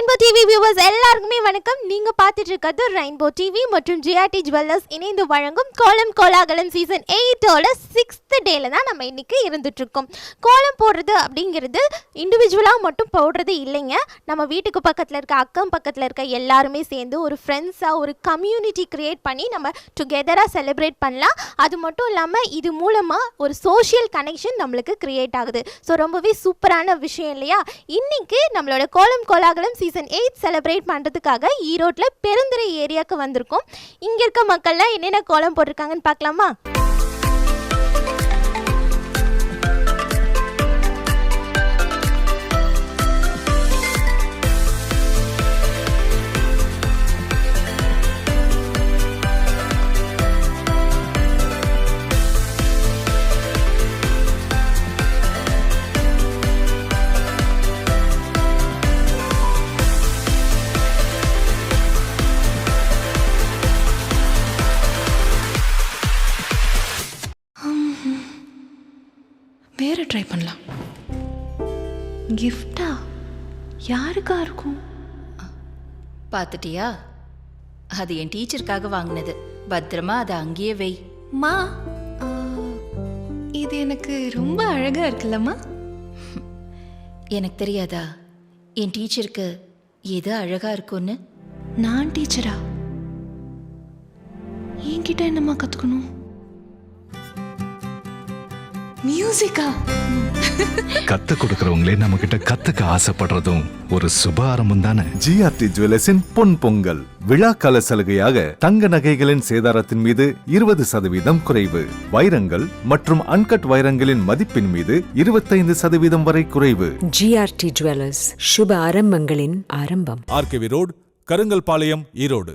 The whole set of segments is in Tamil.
ரெயின்போ டிவி வியூவர்ஸ் எல்லாருக்குமே வணக்கம். நீங்க பார்த்துட்டு இருக்கிறது ரெயின்போ டிவி மற்றும் ஜிஆர்டி ஜுவல்லர்ஸ் இணைந்து வழங்கும் கோலம் கோலாகலம் சீசன் 8ஓட 6th டேல தான் நம்ம இன்னைக்கு இருந்துட்டு இருக்கோம். கோலம் போடுறது அப்படிங்கிறது இண்டிவிஜுவலாக மட்டும் போடுறது இல்லைங்க. நம்ம வீட்டுக்கு பக்கத்தில் இருக்க அக்கம் பக்கத்தில் இருக்க எல்லாருமே சேர்ந்து ஒரு ஃப்ரெண்ட்ஸாக ஒரு கம்யூனிட்டி கிரியேட் பண்ணி நம்ம டுகெதராக செலிப்ரேட் பண்ணலாம். அது மட்டும் இல்லாமல் இது மூலமாக ஒரு சோஷியல் கனெக்ஷன் நம்மளுக்கு கிரியேட் ஆகுது. ஸோ ரொம்பவே சூப்பரான விஷயம் இல்லையா? இன்னைக்கு நம்மளோட கோலம் கோலாகலம் சீசன் 8 செலிப்ரேட் பண்ணுறதுக்காக ஈரோட்டில் பெருந்துறை ஏரியாவுக்கு வந்திருக்கோம். இங்கே இருக்க மக்கள்லாம் என்னென்ன கோலம் போட்டிருக்காங்கன்னு பார்க்கலாமா? வேறு ட்ரை பண்ணலாம். கிஃப்டா யாருக்கா இருக்கும்? பார்த்துட்டியா? அது என் டீச்சருக்காக வாங்கினது. பத்திரமா அதை அங்கேயே வை. மா, இது எனக்கு ரொம்ப அழகா இருக்குல்லம்மா. எனக்கு தெரியாதா என் டீச்சருக்கு எது அழகா இருக்கும்னு? நான் டீச்சரா? என்கிட்ட என்னம்மா கற்றுக்கணும்? மியூசிக்கா? கத்து கொடுக்கறவங்களே நம்ம கிட்ட கத்துக்க ஆசைப்படுறதும் ஒரு சுப ஆரம்பம் தானே. ஜிஆர்டி ஜுவல்லர்ஸின் பொன் பொங்கல் விழாக்கால சலுகையாக தங்க நகைகளின் சேதாரத்தின் மீது 20% குறைவு, வைரங்கள் மற்றும் அன்கட் வைரங்களின் மதிப்பின் மீது 25% வரை குறைவு. ஜிஆர்டி ஜுவல்லர்ஸ், சுப ஆரம்பங்களின் ஆரம்பம். RKV road, Karungalpalayam, Erode.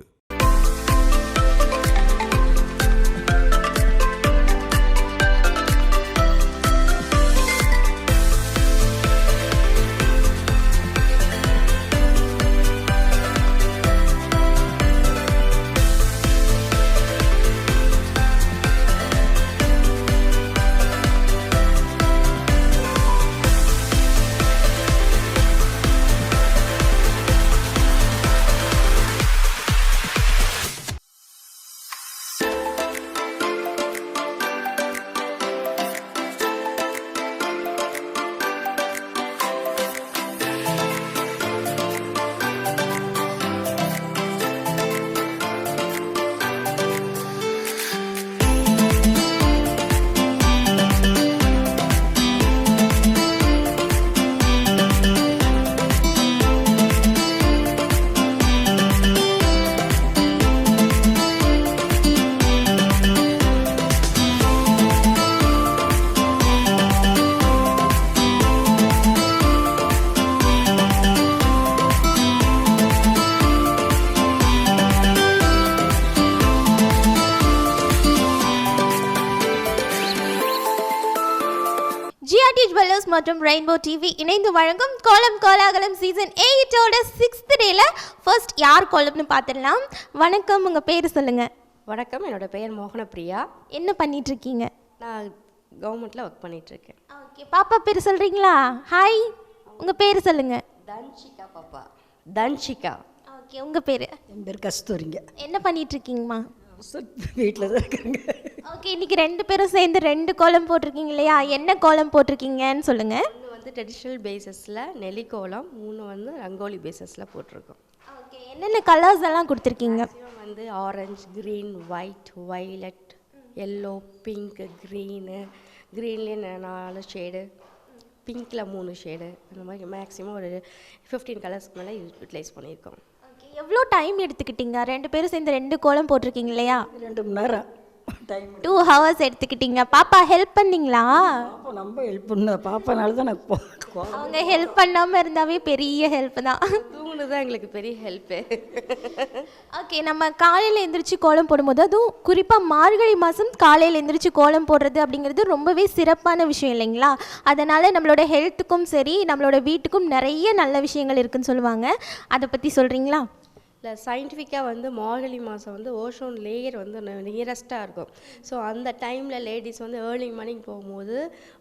GRT jewellers மற்றும் ரெயின்போ டிவி இணைந்து வழங்கும் கோலம் கோலாகலம் சீசன் 8ஓட 6th டேல ஃபர்ஸ்ட் யார் கோலம்னு பார்த்துடலாம். வணக்கம், உங்கள் பேர் சொல்லுங்கள். வணக்கம், என்னோட பெயர் மோகனப்பிரியா. என்ன பண்ணிட்டு இருக்கீங்க? நான் கவர்மெண்ட்டில் ஒர்க் பண்ணிகிட்ருக்கேன். ஓகே, பாப்பா பேர் சொல்கிறீங்களா? ஹாய், உங்கள் பேர் சொல்லுங்கள். தன்ஷிகா பாப்பா. தன்ஷிகா. ஓகே, உங்கள் பேர்? என் பேர் கஸ்தூரிங்க. என்ன பண்ணிட்டு இருக்கீங்கம்மா? வீட்டில் தான் இருக்காங்க. ஓகே, இன்னைக்கு 2 பேரும் சேர்ந்து 2 கோலம் போட்டிருக்கீங்க இல்லையா? என்ன கோலம் போட்டிருக்கீங்கன்னு சொல்லுங்கள். 1 வந்து ட்ரெடிஷ்னல் பேஸஸில் நெல்லிக்கோலம், 3 வந்து ரங்கோலி பேஸஸில் போட்டிருக்கோம். ஓகே, என்னென்ன கலர்ஸ் எல்லாம் கொடுத்துருக்கீங்க? வந்து orange, green, white, violet, yellow, pink, க்ரீன்லேயே 4 ஷேடு, பிங்க்கில் 3 ஷேடு, அந்த மாதிரி மேக்ஸிமம் ஒரு 15 கலர்ஸ்க்கு மேலே யூட்டிலைஸ் பண்ணியிருக்கோம். ஓகே, எவ்வளோ டைம் எடுத்துக்கிட்டீங்க? 2 பேரும் சேர்ந்து 2 கோலம் போட்டிருக்கீங்க இல்லையா? 2 மணி நேரம் டைம். 2 hours எடுத்துக்கிட்டீங்க. பாப்பா ஹெல்ப் பண்ணீங்களா? பாப்பா ரொம்ப ஹெல்ப் பண்ண. பாப்பானால தான் நான் அவங்க ஹெல்ப் பண்ணாமல் இருந்தாவே பெரிய ஹெல்ப் தான். தூங்குனது தான் எங்களுக்கு பெரிய ஹெல்ப்பு. ஓகே, நம்ம காலையில் எந்திரிச்சு கோலம் போடும்போது, அதுவும் குறிப்பாக மார்கழி மாதம் காலையில் எந்திரிச்சு கோலம் போடுறது அப்படிங்கிறது ரொம்பவே சிறப்பான விஷயம் இல்லைங்களா? அதனால் நம்மளோட ஹெல்த்துக்கும் சரி நம்மளோட வீட்டுக்கும் நிறைய நல்ல விஷயங்கள் இருக்குதுன்னு சொல்லுவாங்க. அதை பற்றி சொல்கிறீங்களா? இல்லை சயின்டிஃபிக்காக வந்து மார்கழி மாதம் வந்து ஓஷோன் லேயர் வந்து நியரஸ்ட்டாக இருக்கும். ஸோ அந்த டைமில் லேடிஸ் வந்து ஏர்லி மார்னிங் போகும்போது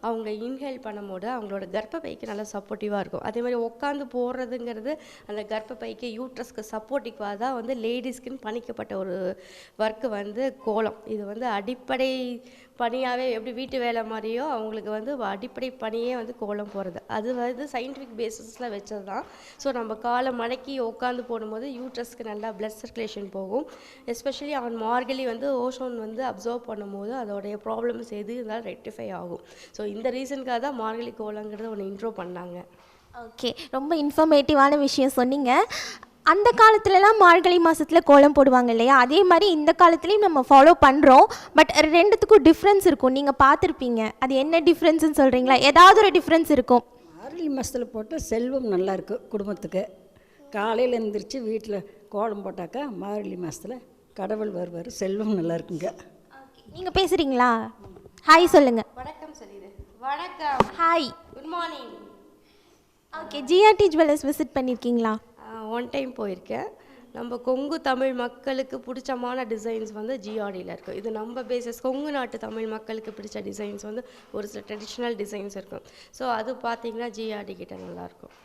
அவங்க இன்ஹேல் பண்ணும்போது அவங்களோட கர்ப்பப்பைக்கு நல்லா சப்போர்ட்டிவாக இருக்கும். அதே மாதிரி உட்காந்து போடுறதுங்கிறது அந்த கர்ப்பப்பைக்கு யூட்ரஸ்க்கு சப்போர்ட்டிவாக தான் வந்து லேடிஸ்க்குன்னு பணிக்கப்பட்ட ஒரு ஒர்க்கு வந்து கோலம். இது வந்து அடிப்படை பணியாகவே எப்படி வீட்டு வேலை மாதிரியோ அவங்களுக்கு வந்து அடிப்படை பணியே வந்து கோலம் போடுறது. அது வந்து சயின்டிஃபிக் பேசிஸில் வச்சது தான். ஸோ நம்ம காலை மடக்கி உட்காந்து போடும்போது யூட்ரஸ்க்கு நல்லா பிளட் சர்க்குலேஷன் போகும். எஸ்பெஷலி ஆன் மார்கழி வந்து ஓஷோன் வந்து அப்சர்வ் பண்ணும்போது அதோடைய ப்ராப்ளம்ஸ் எது இருந்தாலும் ரெக்டிஃபை ஆகும். ஸோ இந்த ரீசனுக்காக தான் மார்கழி கோலங்கிறத ஒன்று இன்ட்ரோ பண்ணாங்க. ஓகே, ரொம்ப இன்ஃபர்மேட்டிவான விஷயம் சொன்னீங்க. அந்த காலத்துலலாம் மார்கழி மாதத்தில் கோலம் போடுவாங்க இல்லையா, அதே மாதிரி இந்த காலத்துலேயும் நம்ம ஃபாலோ பண்ணுறோம். பட் ரெண்டுத்துக்கும் டிஃப்ரென்ஸ் இருக்கும், நீங்கள் பார்த்துருப்பீங்க. அது என்ன டிஃப்ரென்ஸ்னு சொல்கிறீங்களா? ஏதாவது ஒரு டிஃப்ரென்ஸ் இருக்கும். மார்கழி மாதத்தில் போட்டால் செல்வம் நல்லா இருக்கும் குடும்பத்துக்கு. காலையில் எழுந்திரிச்சு வீட்டில் கோலம் போட்டாக்கா மார்கழி மாதத்தில் கடவுள் வருவார், செல்வம் நல்லா இருக்குங்க. நீங்கள் பேசுகிறீங்களா? ஹாய் சொல்லுங்கள். வணக்கம் சொல்லிடு. வணக்கம். Hi, good morning. Okay, GRT jewellers visit பண்ணியிருக்கீங்களா? ஒன் டைம் போயிருக்கேன். நம்ம கொங்கு தமிழ் மக்களுக்கு பிடிச்சமான டிசைன்ஸ் வந்து ஜிஆர்டியில் இருக்கும். இது நம்ம பேசஸ் கொங்கு நாட்டு தமிழ் மக்களுக்கு பிடிச்ச டிசைன்ஸ் வந்து ஒரு சில ட்ரெடிஷ்னல் டிசைன்ஸ் இருக்கும். ஸோ அது பார்த்தீங்கன்னா ஜிஆர்டி கிட்ட நல்லாயிருக்கும்.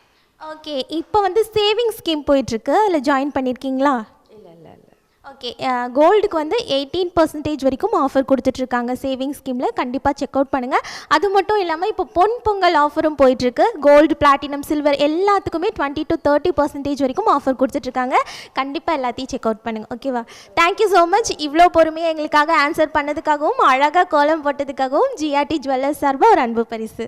ஓகே, இப்போ வந்து சேவிங் ஸ்கீம் போயிட்டுருக்கு, அதில் ஜாயின் பண்ணியிருக்கீங்களா? இல்லை இல்லை இல்லை. ஓகே, கோல்டுக்கு வந்து 18% வரைக்கும் ஆஃபர் கொடுத்துட்ருக்காங்க சேவிங் ஸ்கீமில். கண்டிப்பாக செக் அவுட் பண்ணுங்கள். அது மட்டும் இல்லாமல் இப்போ பொங்கல் ஆஃபரும் போயிட்டுருக்கு. கோல்டு, பிளாட்டினம், சில்வர் எல்லாத்துக்குமே 20 to 30% வரைக்கும் ஆஃபர் கொடுத்துட்ருக்காங்க. கண்டிப்பாக எல்லாத்தையும் செக் அவுட் பண்ணுங்கள். ஓகேவா? Thank you so much. இவ்வளோ பொறுமையாக எங்களுக்காக ஆன்சர் பண்ணதுக்காகவும் அழகாக கோலம் போட்டதுக்காகவும் ஜிஆர்டி ஜுவல்லர்ஸ் சார்பாக ஒரு அன்பு பரிசு.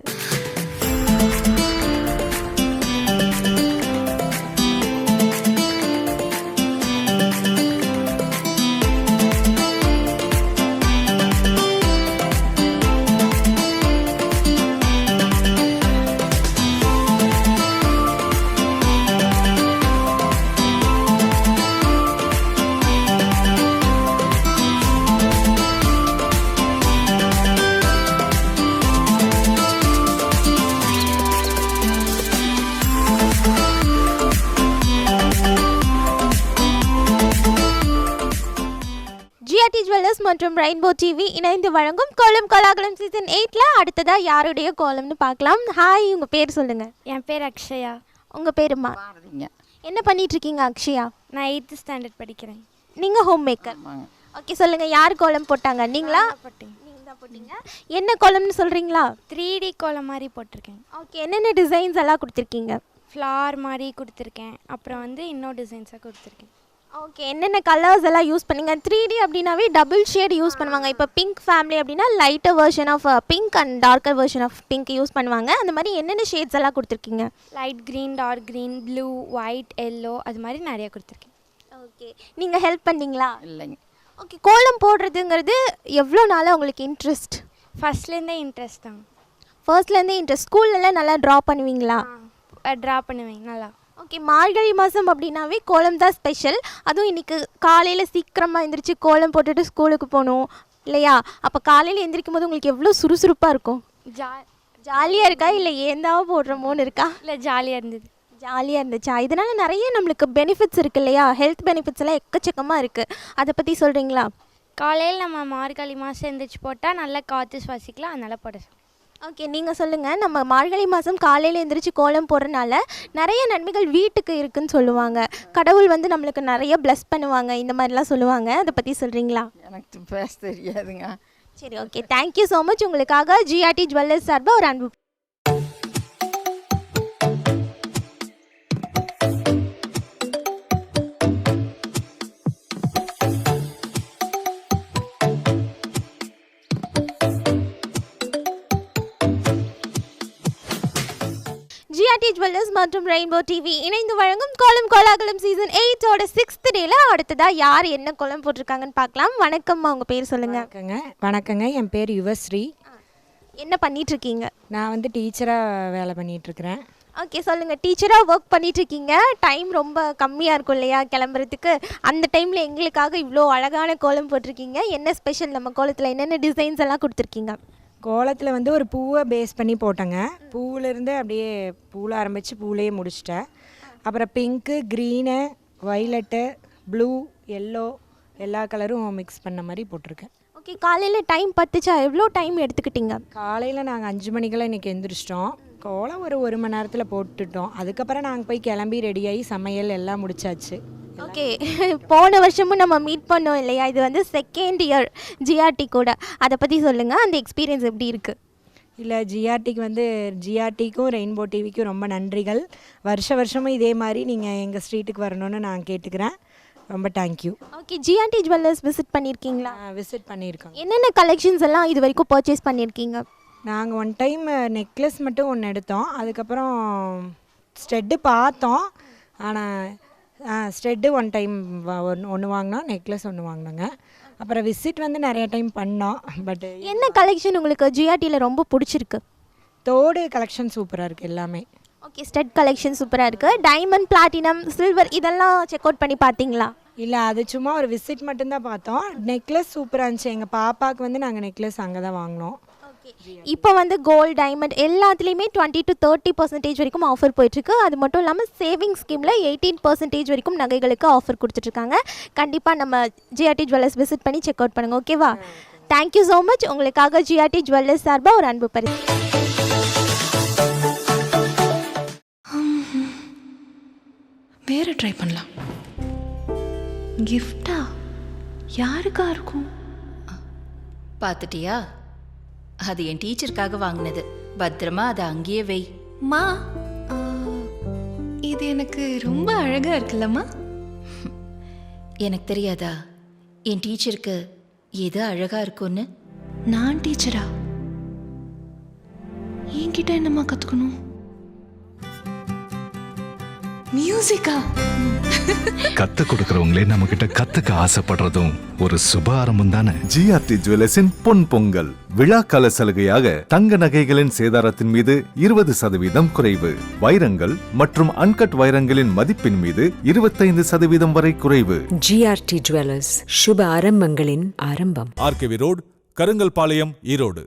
ஜிஆர்டி ஜுவல்லர்ஸ் மற்றும் ரெயின்போ டிவி இணைந்து வழங்கும் கோலம் கோலாகலம் சீசன் 8ல் அடுத்ததாக யாருடைய கோலம்னு பார்க்கலாம். ஹாய், உங்கள் பேர் சொல்லுங்கள். என் பேர் அக்ஷயா. உங்கள் பேருமா? என்ன பண்ணிகிட்ருக்கீங்க அக்ஷயா? நான் 8th ஸ்டாண்டர்ட் படிக்கிறேன். நீங்கள் ஹோம் மேக்கர். ஓகே, சொல்லுங்கள், யார் கோலம் போட்டாங்க? நீங்களா? நீங்கள் தான் போட்டீங்க. என்ன கோலம்னு சொல்கிறீங்களா? 3D கோலம் மாதிரி போட்டிருக்கேன். ஓகே, என்னென்ன டிசைன்ஸ் எல்லாம் கொடுத்துருக்கீங்க? ஃப்ளார் மாதிரி கொடுத்துருக்கேன். அப்புறம் வந்து இன்னும் டிசைன்ஸாக கொடுத்துருக்கேன். ஓகே, என்னென்ன கலர்ஸ் எல்லாம் யூஸ் பண்ணீங்க? 3D அப்படின்னாவே டபுள் ஷேட் யூஸ் பண்ணுவாங்க. இப்போ பிங்க் ஃபேமிலி அப்படின்னா lighter version of pink and darker version of pink use பண்ணுவாங்க. அந்த மாதிரி என்னென்ன ஷேட்ஸ் எல்லாம் கொடுத்துருக்கீங்க? Light green, dark green, blue, white, yellow, அது மாதிரி நிறையா கொடுத்துருக்கேன். ஓகே, நீங்கள் ஹெல்ப் பண்ணீங்களா? இல்லைங்க. ஓகே, கோலம் போடுறதுங்கிறது எவ்வளோ நாளாக உங்களுக்கு இன்ட்ரெஸ்ட்? ஃபஸ்ட்லேருந்தே இன்ட்ரெஸ்ட் தான். ஃபர்ஸ்ட்லேருந்தே இன்ட்ரெஸ்ட். ஸ்கூல்லலாம் நல்லா ட்ரா பண்ணுவீங்களா? ட்ரா பண்ணுவேன் நல்லா. ஓகே, மார்கழி மாதம் அப்படின்னாவே கோலம் தான் ஸ்பெஷல். அதுவும் இன்றைக்கி காலையில் சீக்கிரமாக எழுந்திரிச்சு கோலம் போட்டுட்டு ஸ்கூலுக்கு போகணும் இல்லையா? அப்போ காலையில் எழுந்திரிக்கும் போது உங்களுக்கு எவ்வளோ சுறுசுறுப்பாக இருக்கும்? ஜாலியாக இருக்கா இல்லை ஏந்தாவோ போடுறோமோன்னு இருக்கா? இல்லை, ஜாலியாக இருந்தது. ஜாலியாக இருந்துச்சா? இதனால் நிறைய நம்மளுக்கு பெனிஃபிட்ஸ் இருக்குது இல்லையா? ஹெல்த் பெனிஃபிட்ஸ் எல்லாம் எக்கச்சக்கமாக இருக்குது. அதை பற்றி சொல்கிறீங்களா? காலையில் நம்ம மார்கழி மாதம் எழுந்திரிச்சு போட்டால் நல்லா காற்று சுவாசிக்கலாம், அதனால் போட. ஓகே, நீங்கள் சொல்லுங்கள். நம்ம மார்கழி மாதம் காலையில் எழுந்திரிச்சு கோலம் போடுறதுனால நிறைய நன்மைகள் வீட்டுக்கு இருக்குதுன்னு சொல்லுவாங்க. கடவுள் வந்து நம்மளுக்கு நிறைய ப்ளஸ் பண்ணுவாங்க, இந்த மாதிரிலாம் சொல்லுவாங்க. அதை பற்றி சொல்கிறீங்களா? எனக்கு பேச தெரியாதுங்க. சரி, ஓகே, தேங்க்யூ ஸோ மச். உங்களுக்காக ஜிஆர்டி ஜுவல்லர்ஸ் சார்பாக ஒரு அன்பு. ஜிஆர்டி ஜுவல்லர்ஸ் மற்றும் ரெயின்போ டிவி இணைந்து வழங்கும் கோலம் கோலாகலம் சீசன் 8ஓட 6th டேல அடுத்ததாக யார் என்ன கோலம் போட்டிருக்காங்கன்னு பார்க்கலாம். வணக்கம்மா, உங்கள் பேர் சொல்லுங்கள். வணக்கங்க, என் பேர் யுவஸ்ரீ. என்ன பண்ணிகிட்ருக்கீங்க? நான் வந்து டீச்சராக வேலை பண்ணிகிட்ருக்கிறேன். ஓகே, சொல்லுங்கள். டீச்சராக ஒர்க் பண்ணிகிட்ருக்கீங்க. டைம் ரொம்ப கம்மியாக இருக்கும் இல்லையா கிளம்புறதுக்கு? அந்த டைமில் எங்களுக்காக இவ்வளோ அழகான கோலம் போட்டிருக்கீங்க. என்ன ஸ்பெஷல் நம்ம கோலத்தில்? என்னென்ன டிசைன்ஸ் எல்லாம் கொடுத்துருக்கீங்க? கோலத்தில் வந்து ஒரு பூவை பேஸ் பண்ணி போட்டேங்க. பூவிலேருந்து அப்படியே பூவில் ஆரம்பித்து பூவிலேயே முடிச்சிட்டேன். அப்புறம் pink, green, violet, blue, yellow எல்லா கலரும் மிக்ஸ் பண்ண மாதிரி போட்டிருக்கேன். ஓகே, காலையில் டைம் பத்துச்சா? எவ்வளோ டைம் எடுத்துக்கிட்டீங்க? காலையில் நாங்கள் 5 மணிக்கெல்லாம் இன்றைக்கி எந்திரிச்சிட்டோம். கோலம் ஒரு மணி நேரத்தில் போட்டுட்டோம். அதுக்கப்புறம் நாங்கள் போய் கிளம்பி ரெடியாகி சமையல் எல்லாம் முடிச்சாச்சு. ஓகே, போன வருஷமும் நம்ம மீட் பண்ணோம் இல்லையா? இது வந்து செகண்ட் இயர் ஜிஆர்டி கூட. அதை பற்றி சொல்லுங்கள், அந்த எக்ஸ்பீரியன்ஸ் எப்படி இருக்குது? இல்லை, ஜிஆர்டிக்கும் ரெயின்போ டிவிக்கும் ரொம்ப நன்றிகள். வருஷமும் இதே மாதிரி நீங்கள் எங்கள் ஸ்ட்ரீட்டுக்கு வரணும்னு நான் கேட்டுக்கிறேன். ரொம்ப thank you. Okay, GRT jewellers visit பண்ணியிருக்கீங்களா? விசிட் பண்ணியிருக்கோம். என்னென்ன கலெக்ஷன்ஸ் எல்லாம் இது வரைக்கும் பர்ச்சேஸ் பண்ணியிருக்கீங்க? நாங்கள் ஒன் டைம் நெக்லஸ் மட்டும் ஒன்று எடுத்தோம். அதுக்கப்புறம் ஸ்டெட்டு பார்த்தோம். ஆனால் ஸ்டெட்டு ஒன் டைம் ஒன்று வாங்கினோம், நெக்லஸ் ஒன்று வாங்கினோங்க. அப்புறம் விசிட் வந்து நிறைய டைம் பண்ணோம். பட் என்ன கலெக்ஷன் உங்களுக்கு ஜிஆர்டியில் ரொம்ப பிடிச்சிருக்கு? தோடு கலெக்ஷன் சூப்பராக இருக்குது எல்லாமே. ஓகே, ஸ்டெட் கலெக்ஷன் சூப்பராக இருக்குது. டைமண்ட், பிளாட்டினம், சில்வர் இதெல்லாம் செக் அவுட் பண்ணி பார்த்தீங்களா? இல்லை, அது சும்மா ஒரு விசிட் மட்டும்தான் பார்த்தோம். நெக்லஸ் சூப்பராக இருந்துச்சு. எங்கள் பாப்பாவுக்கு வந்து நாங்கள் நெக்லஸ் அங்கே தான் வாங்கினோம். இப்போ வந்து கோல்டு, டைமண்ட் எல்லாத்துலேயுமே 20 to 30% வரைக்கும் ஆஃபர் போயிட்டுருக்கு. அது மட்டும் இல்லாமல் சேவிங் ஸ்கீமில் 18% வரைக்கும் நகைகளுக்கு ஆஃபர் கொடுத்துட்ருக்காங்க. கண்டிப்பாக நம்ம ஜிஆர்டி ஜுவல்லர்ஸ் விசிட் பண்ணி செக் அவுட் பண்ணுங்கள். ஓகேவா? Thank you so much. உங்களுக்காக ஜிஆர்டி ஜுவல்லர்ஸ் சார்பாக ஒரு அன்பு பரிசு. வேறு ட்ரை பண்ணலாம். கிஃப்டா யாருக்கா இருக்கும்? பார்த்துட்டியா? அது என் டீச்சருக்காக வாங்கினது. பத்திரமா அதை அங்கேயே வை. மா, இது எனக்கு ரொம்ப அழகா இருக்குல்லம்மா. எனக்கு தெரியாதா என் டீச்சருக்கு எது அழகா இருக்கும்னு? நான் டீச்சரா? என்கிட்ட என்னம்மா கற்றுக்கணும்? மியூசிக்கா? கத்து கொடுக்கறவங்களே நம்ம கிட்ட கத்துக்க ஆசைப்படுறதும் ஒரு சுப ஆரம்பம் தானே. ஜிஆர்டி ஜுவல்லர்ஸின் பொன் பொங்கல் விழாக்கால சலுகையாக தங்க நகைகளின் சேதாரத்தின் மீது 20% குறைவு. வைரங்கள் மற்றும் அன்கட் வைரங்களின் மதிப்பின் மீது 25% வரை குறைவு. ஜிஆர்டி ஜுவல்லர்ஸ், சுப ஆரம்பங்களின் ஆரம்பம். RKV road, Karungalpalayam, Erode.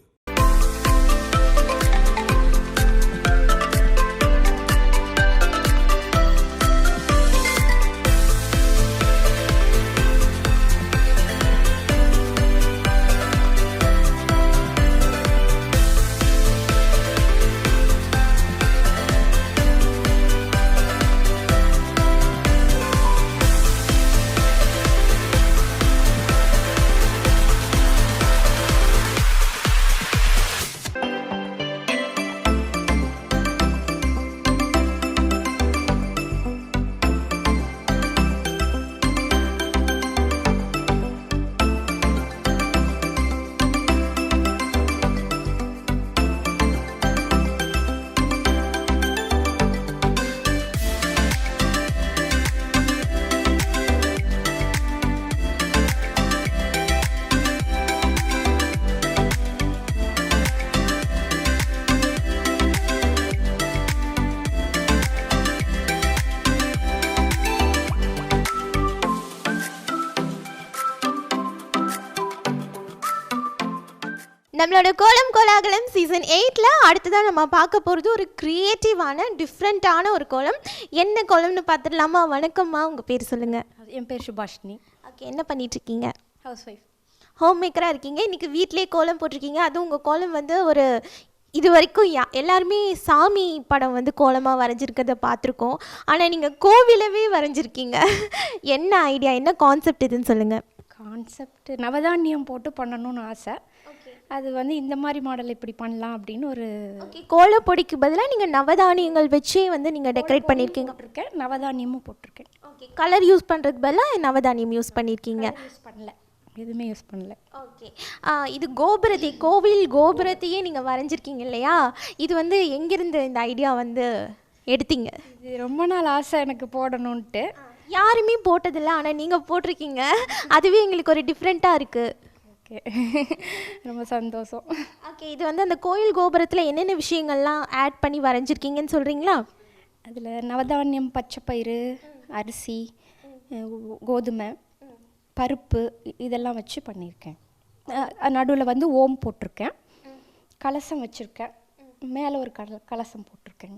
நம்மளோட கோலம் கோலாகலம் சீசன் 8ல் அடுத்ததான் நம்ம பார்க்க போகிறது ஒரு க்ரியேட்டிவான டிஃப்ரெண்ட்டான ஒரு கோலம். என்ன கோலம்னு பார்த்துடலாமா? வணக்கம்மா, உங்கள் பேர் சொல்லுங்கள். என் பேர் சுபாஷினி. ஓகே, என்ன பண்ணிகிட்ருக்கீங்க? House wife. ஹோம் மேக்கராக இருக்கீங்க. இன்றைக்கி வீட்டிலே கோலம் போட்டிருக்கீங்க. அதுவும் உங்கள் கோலம் வந்து ஒரு இது வரைக்கும் எல்லாருமே சாமி படம் வந்து கோலமாக வரைஞ்சிருக்கிறத பார்த்துருக்கோம். ஆனால் நீங்கள் கோவிலவே வரைஞ்சிருக்கீங்க. என்ன ஐடியா, என்ன கான்செப்ட் இதுன்னு சொல்லுங்கள். கான்செப்ட் நவதானியம் போட்டு பண்ணணும்னு ஆசை. அது வந்து இந்த மாதிரி மாடல் இப்படி பண்ணலாம் அப்படின்னு ஒரு கோலப்பொடிக்கு பதிலாக நீங்கள் நவதானியங்கள் வச்சே வந்து நீங்கள் டெக்கரேட் பண்ணியிருக்கீங்க. போட்டிருக்கேன், நவதானியமும் போட்டிருக்கேன். ஓகே, கலர் யூஸ் பண்ணுறதுக்கு பதிலாக நவதானியம் யூஸ் பண்ணியிருக்கீங்க. யூஸ் பண்ணல, எதுவுமே யூஸ் பண்ணல. ஓகே, இது கோவில் கோபுரத்தையே நீங்கள் வரைஞ்சிருக்கீங்க இல்லையா? இது வந்து எங்கேருந்து இந்த ஐடியா வந்து எடுத்தீங்க? இது ரொம்ப நாள் ஆசை எனக்கு போடணுன்ட்டு. யாருமே போட்டதில்லை, ஆனால் நீங்கள் போட்டிருக்கீங்க. அதுவே எங்களுக்கு ஒரு டிஃப்ரெண்ட்டாக இருக்குது. ஓகே, ரொம்ப சந்தோஷம். ஓகே, இது வந்து அந்த கோயில் கோபுரத்தில் என்னென்ன விஷயங்கள்லாம் ஆட் பண்ணி வரைஞ்சிருக்கீங்கன்னு சொல்கிறீங்களா? அதில் நவதானியம், பச்சைப்பயிறு, அரிசி, கோதுமை, பருப்பு இதெல்லாம் வச்சு பண்ணியிருக்கேன். நடுவில் வந்து ஓம் போட்டிருக்கேன், கலசம் வச்சுருக்கேன், மேலே ஒரு கலசம் போட்டிருக்கேன்.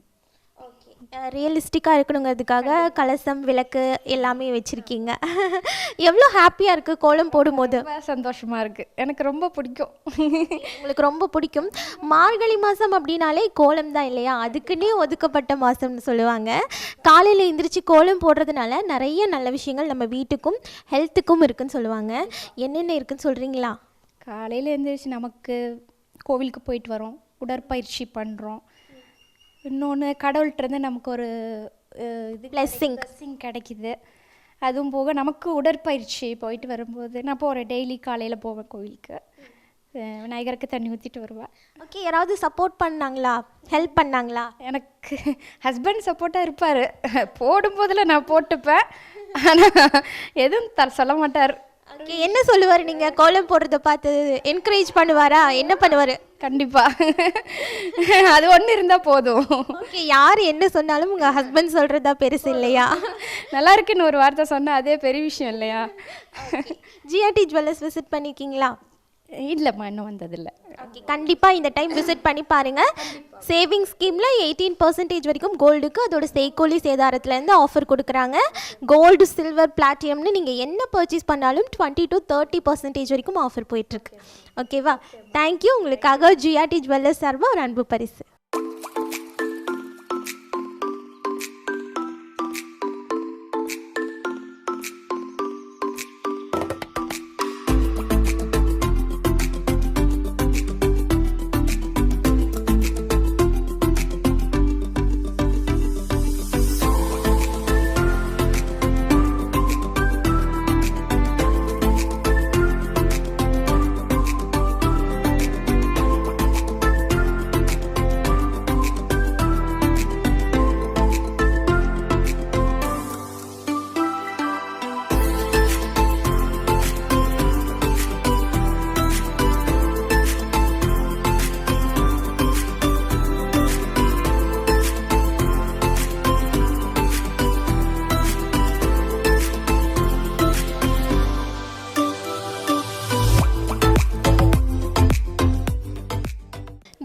ஓகே, ரியலிஸ்டிக்காக இருக்கணுங்கிறதுக்காக கலசம் விளக்கு எல்லாமே வச்சுருக்கீங்க. எவ்வளோ ஹாப்பியாக இருக்குது கோலம் போடும்போது? ரொம்ப சந்தோஷமாக இருக்குது, எனக்கு ரொம்ப பிடிக்கும். உங்களுக்கு ரொம்ப பிடிக்கும். மார்கழி மாதம் அப்படின்னாலே கோலம் தான் இல்லையா? அதுக்குன்னே ஒதுக்கப்பட்ட மாதம்னு சொல்லுவாங்க. காலையில் எழுந்திரிச்சு கோலம் போடுறதுனால நிறைய நல்ல விஷயங்கள் நம்ம வீட்டுக்கும் ஹெல்த்துக்கும் இருக்குன்னு சொல்லுவாங்க. என்னென்ன இருக்குன்னு சொல்கிறீங்களா? காலையில் எழுந்திரிச்சு நமக்கு கோவிலுக்கு போயிட்டு வரோம், உடற்பயிற்சி பண்ணுறோம். இன்னொன்று கடவுள்கிட்டருந்து நமக்கு ஒரு இது பிளெஸ்ஸிங் கிடைக்கிது. அதுவும் போக நமக்கு உடற்பயிற்சி போயிட்டு வரும்போது நான் போகிறேன், டெய்லி காலையில் போவேன் கோவிலுக்கு, விநாயகருக்கு தண்ணி ஊற்றிட்டு வருவேன். ஓகே, யாராவது சப்போர்ட் பண்ணாங்களா, ஹெல்ப் பண்ணாங்களா? எனக்கு ஹஸ்பண்ட் சப்போர்ட்டாக இருப்பார், போடும்போதில் நான் போட்டுப்பேன், ஆனால் எதுவும் சொல்ல மாட்டார். ஓகே, என்ன சொல்லுவார்? நீங்கள் கோலம் போடுறத பார்த்து என்கரேஜ் பண்ணுவாரா? என்ன பண்ணுவார்? கண்டிப்பாக அது ஒன்று இருந்தால் போதும். ஓகே, யார் என்ன சொன்னாலும் உங்கள் ஹஸ்பண்ட் சொல்கிறதா பெருசு இல்லையா? நல்லா இருக்குன்னு ஒரு வார்த்தை சொன்னால் அதே பெரிய விஷயம் இல்லையா? ஜிஆர்டி ஜுவல்லர்ஸ் விசிட் பண்ணியிருக்கீங்களா? இல்லைம்மா, இன்னும் வந்ததில்லை. ஓகே, கண்டிப்பாக இந்த டைம் விசிட் பண்ணி பாருங்கள். சேவிங் ஸ்கீமில் 18% வரைக்கும் கோல்டுக்கு அதோட செய்கூலி சேதாரத்துலேருந்து ஆஃபர் கொடுக்குறாங்க. கோல்டு, சில்வர், பிளாட்டினம்னு நீங்கள் என்ன பர்ச்சேஸ் பண்ணாலும் 20 to 30% வரைக்கும் ஆஃபர் போயிட்டுருக்கு. ஓகேவா? தேங்க்யூ. உங்களுக்காக ஜிஆர்டி ஜுவல்லர்ஸ் சார்பாக ஒரு அன்பு பரிசு.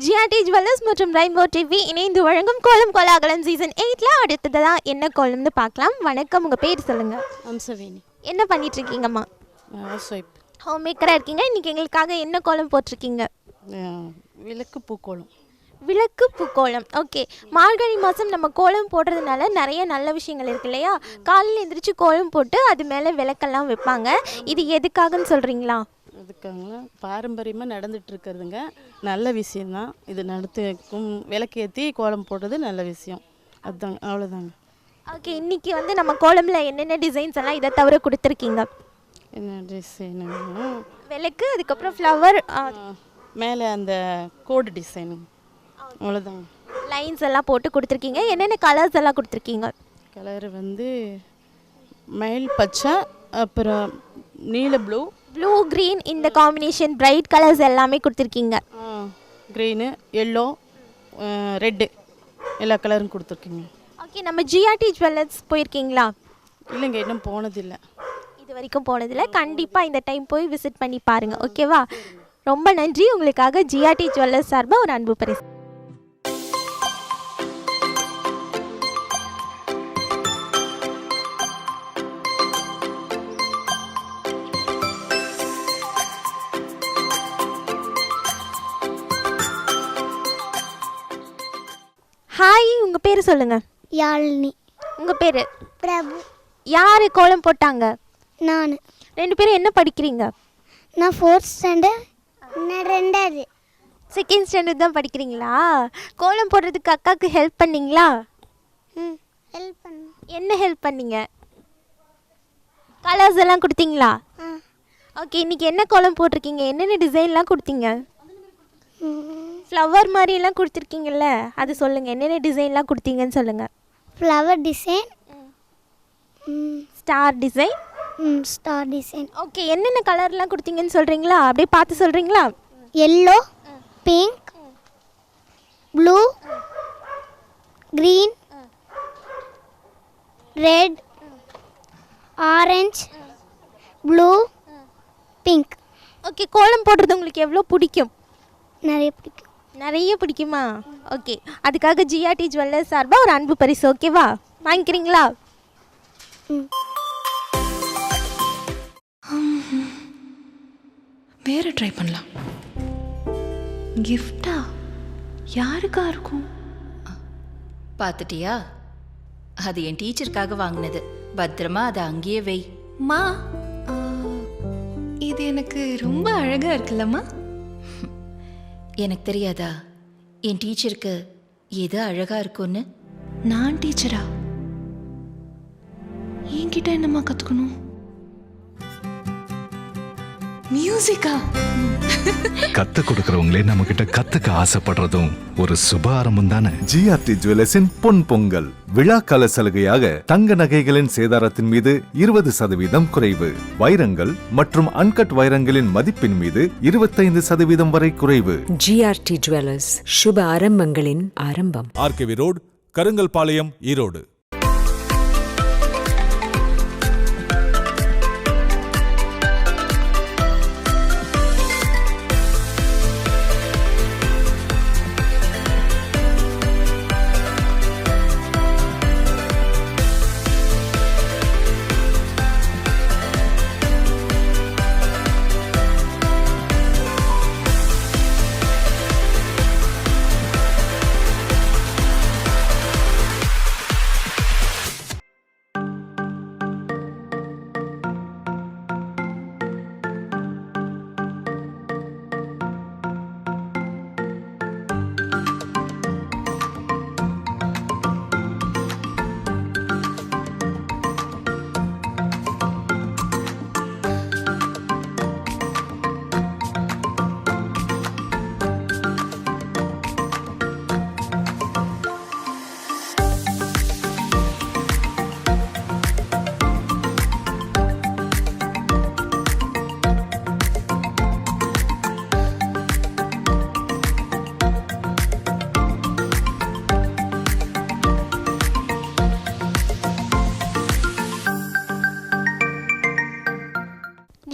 ஜிஆர்டி ஜுவல்லர்ஸ் மற்றும் ரெயின்போ டிவி இணைந்து வழங்கும் கோலம் கோலாகலம் சீசன் 8ல் அடுத்ததான் என்ன கோலம்னு பார்க்கலாம். வணக்கம், உங்கள் பேர் சொல்லுங்கள். அம்சவேணி. என்ன பண்ணிட்டு இருக்கீங்கம்மா? House wife. ஹோம் மேக்கராக இருக்கீங்க. இன்றைக்கி எங்களுக்காக என்ன கோலம் போட்டிருக்கீங்க? விளக்கு பூக்கோலம். விளக்கு பூக்கோலம். ஓகே, மார்கழி மாதம் நம்ம கோலம் போடுறதுனால நிறைய நல்ல விஷயங்கள் இருக்கு இல்லையா? காலையில் எழுந்திரிச்சு கோலம் போட்டு அது மேலே விளக்கெல்லாம் வைப்பாங்க. இது எதுக்காகன்னு சொல்கிறீங்களா? அதுக்காங்களா, பாரம்பரியமாக நடந்துட்டு இருக்கிறதுங்க, நல்ல விஷயந்தான். இது நடத்துக்கும் விளக்கேற்றி கோலம் போடுறது நல்ல விஷயம். அதுதாங்க, அவ்வளோதாங்க. ஓகே, இன்றைக்கி வந்து நம்ம கோலமில் என்னென்ன டிசைன்ஸ் எல்லாம் இதை தவிர கொடுத்துருக்கீங்க? என்ன டிசைனு? விளக்கு, அதுக்கப்புறம் ஃப்ளவர், மேலே அந்த கோடு டிசைனு, அவ்வளோதாங்க. லைன்ஸ் எல்லாம் போட்டு கொடுத்துருக்கீங்க. என்னென்ன கலர்ஸ் எல்லாம் கொடுத்துருக்கீங்க? கலர் வந்து மயில் பச்சை, அப்புறம் நீல ப்ளூ, ப்ளூ க்ரீன், இந்த காம்பினேஷன் பிரைட் கலர்ஸ் எல்லாமே கொடுத்துருக்கீங்க. க்ரீனு, எல்லோ, ரெட்டு, எல்லா கலரும் கொடுத்துருக்கீங்க. ஓகே, நம்ம ஜிஆர்டி ஜுவல்லர்ஸ் போயிருக்கீங்களா? இல்லைங்க, இன்னும் போனதில்லை. இது வரைக்கும் போனதில்லை. கண்டிப்பாக இந்த டைம் போய் விசிட் பண்ணி பாருங்கள். ஓகேவா? ரொம்ப நன்றி. உங்களுக்காக ஜிஆர்டி ஜுவல்லர்ஸ் சார்பாக ஒரு அன்பு பரிசு. ஹாய், உங்கள் பேர் சொல்லுங்கள். யாழினி. உங்கள் பேர்? பிரபு. யார் கோலம் போட்டாங்க? நான். ரெண்டு பேரும் என்ன படிக்கிறீங்க? நான் 4th ஸ்டாண்டர்ட். நான் 2வது. 2nd ஸ்டாண்டர்ட் தான் படிக்கிறீங்களா? கோலம் போடுறதுக்கு அக்காவுக்கு ஹெல்ப் பண்ணீங்களா? ஹெல்ப் பண்ண. என்ன ஹெல்ப் பண்ணீங்க? கலர்ஸ் எல்லாம் கொடுத்தீங்களா? ஓகே, இன்றைக்கி என்ன கோலம் போட்டிருக்கீங்க? என்னென்ன டிசைன்லாம் கொடுத்தீங்க? ஃப்ளவர் மாதிரிலாம் கொடுத்துருக்கீங்கல்ல, அது சொல்லுங்கள். என்னென்ன டிசைன்லாம் கொடுத்தீங்கன்னு சொல்லுங்கள். Flower design, star design. Star design. Okay, என்னென்ன கலர்லாம் கொடுத்தீங்கன்னு சொல்கிறீங்களா? அப்படியே பார்த்து சொல்கிறீங்களா? Yellow, pink, blue, green, red, orange, blue, pink. Okay, கோலம் போடுறது உங்களுக்கு எவ்வளோ பிடிக்கும்? நிறைய பிடிக்கும். நிறைய பிடிக்குமா? ஓகே, அதுக்காக ஜிஆர்டி ஜுவல்லர்ஸ் சார்பாக ஒரு அன்பு பரிசு, ஓகேவா? வாங்கிக்கிறீங்களா? வேற ட்ரை பண்ணலாம். கிஃப்டா யாருக்கா இருக்கும்? பார்த்துட்டியா? அது என் டீச்சருக்காக வாங்கினது. பத்திரமா அதை அங்கேயே வை. மா, இது எனக்கு ரொம்ப அழகா இருக்குல்லம்மா. எனக்கு தெரியாதா என் டீச்சருக்கு எது அழகா இருக்கும்னு? நான் டீச்சரா? என்கிட்ட என்னம்மா கத்துக்கணும்? மியூசிக்கா? கத்து கொடுக்கறவங்களே நம்ம கிட்ட கத்துக்க ஆசைப்படுறதும் ஒரு சுப ஆரம்பம் தானே. ஜிஆர்டி ஜுவல்லர்ஸின் பொன் பொங்கல் விழாக்கால சலுகையாக தங்க நகைகளின் சேதாரத்தின் மீது 20% குறைவு, வைரங்கள் மற்றும் அன்கட் வைரங்களின் மதிப்பின் மீது 25% வரை குறைவு. ஜிஆர்டி ஜுவல்லர்ஸ், சுப ஆரம்பங்களின் ஆரம்பம். RKV road, Karungalpalayam, Erode.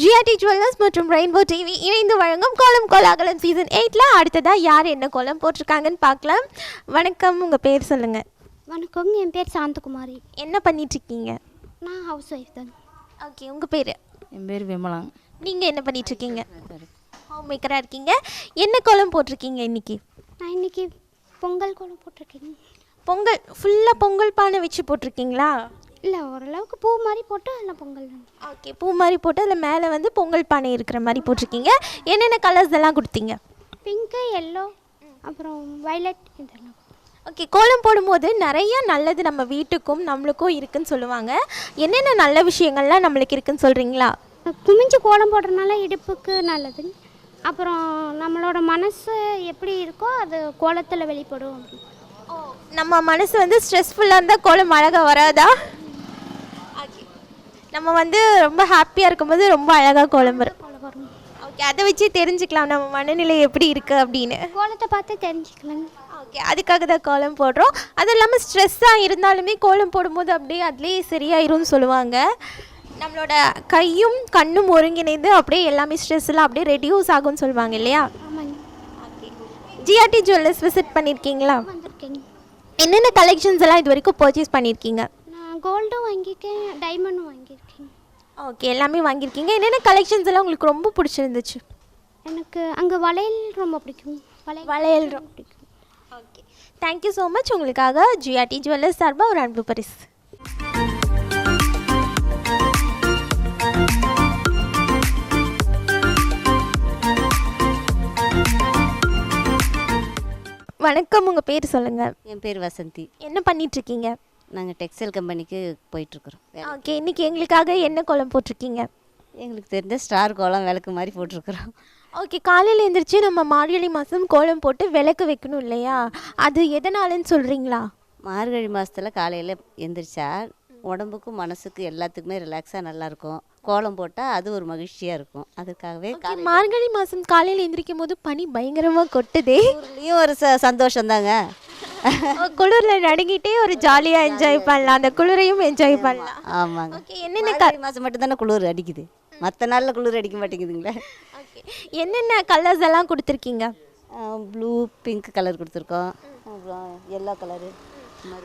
GRT jewellers மற்றும் ரெயின்போ டிவி இணைந்து வழங்கும் கோலம் கோலாகலம் சீசன் 8ல அடுத்ததாக யார் என்ன கோலம் போட்டிருக்காங்கன்னு பார்க்கலாம். வணக்கம், உங்கள் பேர் சொல்லுங்கள். வணக்கம், என் பேர் சாந்தகுமாரி. என்ன பண்ணிகிட்ருக்கீங்க? நான் ஹவுஸ் ஒய்ஃப் தான். ஓகே, உங்கள் பேர்? என் பேர் விமலா. நீங்கள் என்ன பண்ணிகிட்ருக்கீங்க? ஹோம் மேக்கராக இருக்கீங்க. என்ன கோலம் போட்டிருக்கீங்க இன்னைக்கு? நான் இன்னைக்கு பொங்கல் கோலம் போட்டிருக்கேன். பொங்கல் ஃபுல்லாக பொங்கல் பானை வச்சு போட்டிருக்கீங்களா? இல்லை, ஓரளவுக்கு பூ மாதிரி போட்டு அதில் பொங்கல். ஓகே, பூ மாதிரி போட்டு அதில் மேலே வந்து பொங்கல் பானை இருக்கிற மாதிரி போட்டிருக்கீங்க. என்னென்ன கலர்ஸ் எல்லாம் கொடுத்தீங்க? பிங்க்கு, எல்லோ, அப்புறம் வயலட் இதெல்லாம். ஓகே, கோலம் போடும்போது நிறைய நல்லது நம்ம வீட்டுக்கும் நம்மளுக்கும் இருக்குன்னு சொல்லுவாங்க. என்னென்ன நல்ல விஷயங்கள்லாம் நம்மளுக்கு இருக்குன்னு சொல்கிறீங்களா? குமிஞ்சு கோலம் போடுறதுனால இடுப்புக்கு நல்லது. அப்புறம் நம்மளோட மனசு எப்படி இருக்கோ அது கோலத்தில் வெளிப்படும். நம்ம மனசு வந்து ஸ்ட்ரெஸ்ஃபுல்லாக இருந்தால் கோலம் அழகாக வராதா? நம்ம வந்து ரொம்ப ஹாப்பியாக இருக்கும்போது ரொம்ப அழகாக கோலம் வரும். ஓகே, அதை வச்சு தெரிஞ்சுக்கலாம் நம்ம மனநிலை எப்படி இருக்குது அப்படின்னு. கோலத்தை பார்த்து தெரிஞ்சுக்கலாம். ஓகே, அதுக்காக தான் கோலம் போடுறோம். அதுவும் இல்லாமல் ஸ்ட்ரெஸ்ஸாக இருந்தாலுமே கோலம் போடும்போது அப்படியே அதுலேயே சரியாயிரும்னு சொல்லுவாங்க. நம்மளோட கையும் கண்ணும் ஒருங்கிணைந்து அப்படியே எல்லாமே ஸ்ட்ரெஸ்லாம் அப்படியே ரெடியூஸ் ஆகும்னு சொல்லுவாங்க இல்லையா? ஓகே, ஜிஆர்டி ஜுவல்லர்ஸ் விசிட் பண்ணியிருக்கீங்களா? என்னென்ன கலெக்ஷன்ஸ் எல்லாம் இது வரைக்கும் பர்ச்சேஸ் பண்ணியிருக்கீங்க? நான் கோல்டும் வாங்கியிருக்கேன், டைமண்டும் வாங்கியிருக்கேன். ஓகே, எல்லாமே வாங்கியிருக்கீங்க. என்னென்ன கலெக்ஷன்ஸ் எல்லாம் உங்களுக்கு ரொம்ப பிடிச்சிருந்துச்சு? எனக்கு அங்கே வளையல் ரொம்ப பிடிக்கும். வளையல் ரொம்ப பிடிக்கும். Okay, thank you so much. உங்களுக்காக ஜிஆர்டி ஜுவல்லர்ஸ் சார்பாக ஒரு அன்பு பரிசு. வணக்கம், உங்கள் பேர் சொல்லுங்கள். என் பேர் வசந்தி. என்ன பண்ணிகிட்ருக்கீங்க? நாங்கள் டெக்ஸ்டைல் கம்பெனிக்கு போயிட்டுருக்குறோம். ஓகே, இன்றைக்கி எங்களுக்காக என்ன கோலம் போட்டிருக்கீங்க? எங்களுக்கு தெரிஞ்ச ஸ்டார் கோலம் விளக்கு மாதிரி போட்டிருக்குறோம். ஓகே, காலையில் எழுந்திரிச்சு நம்ம மார்கழி மாதம் கோலம் போட்டு விளக்கு வைக்கணும் இல்லையா? அது எதனாலன்னு சொல்கிறீங்களா? மார்கழி மாதத்தில் காலையில் எழுந்திரிச்சா உடம்புக்கும் மனசுக்கும் எல்லாத்துக்குமே ரிலாக்ஸாக நல்லாயிருக்கும். கோலம் போட்டால் அது ஒரு மகிழ்ச்சியாக இருக்கும். அதுக்காகவே மார்கழி மாதம் காலையில் எழுந்திரிக்கும் போது பனி பயங்கரமாக கொட்டுதே. ஊர்லேயும் ஒரு சந்தோஷந்தாங்க. குளிரில் நடுங்கிட்டே ஒரு ஜாலியாக என்ஜாய் பண்ணலாம், அந்த குளிரையும் என்ஜாய் பண்ணலாம். ஆமாங்க. ஓகே, என்னென்ன மாதம் மட்டும்தானே குளிர் அடிக்குது, மற்ற நாளில் குளிர் அடிக்க மாட்டேங்குதுங்களே. ஓகே, என்னென்ன கலர்ஸ் எல்லாம் கொடுத்துருக்கீங்க? ப்ளூ பிங்க் கலர் கொடுத்துருக்கோம், அப்புறம் எல்லோ கலரு.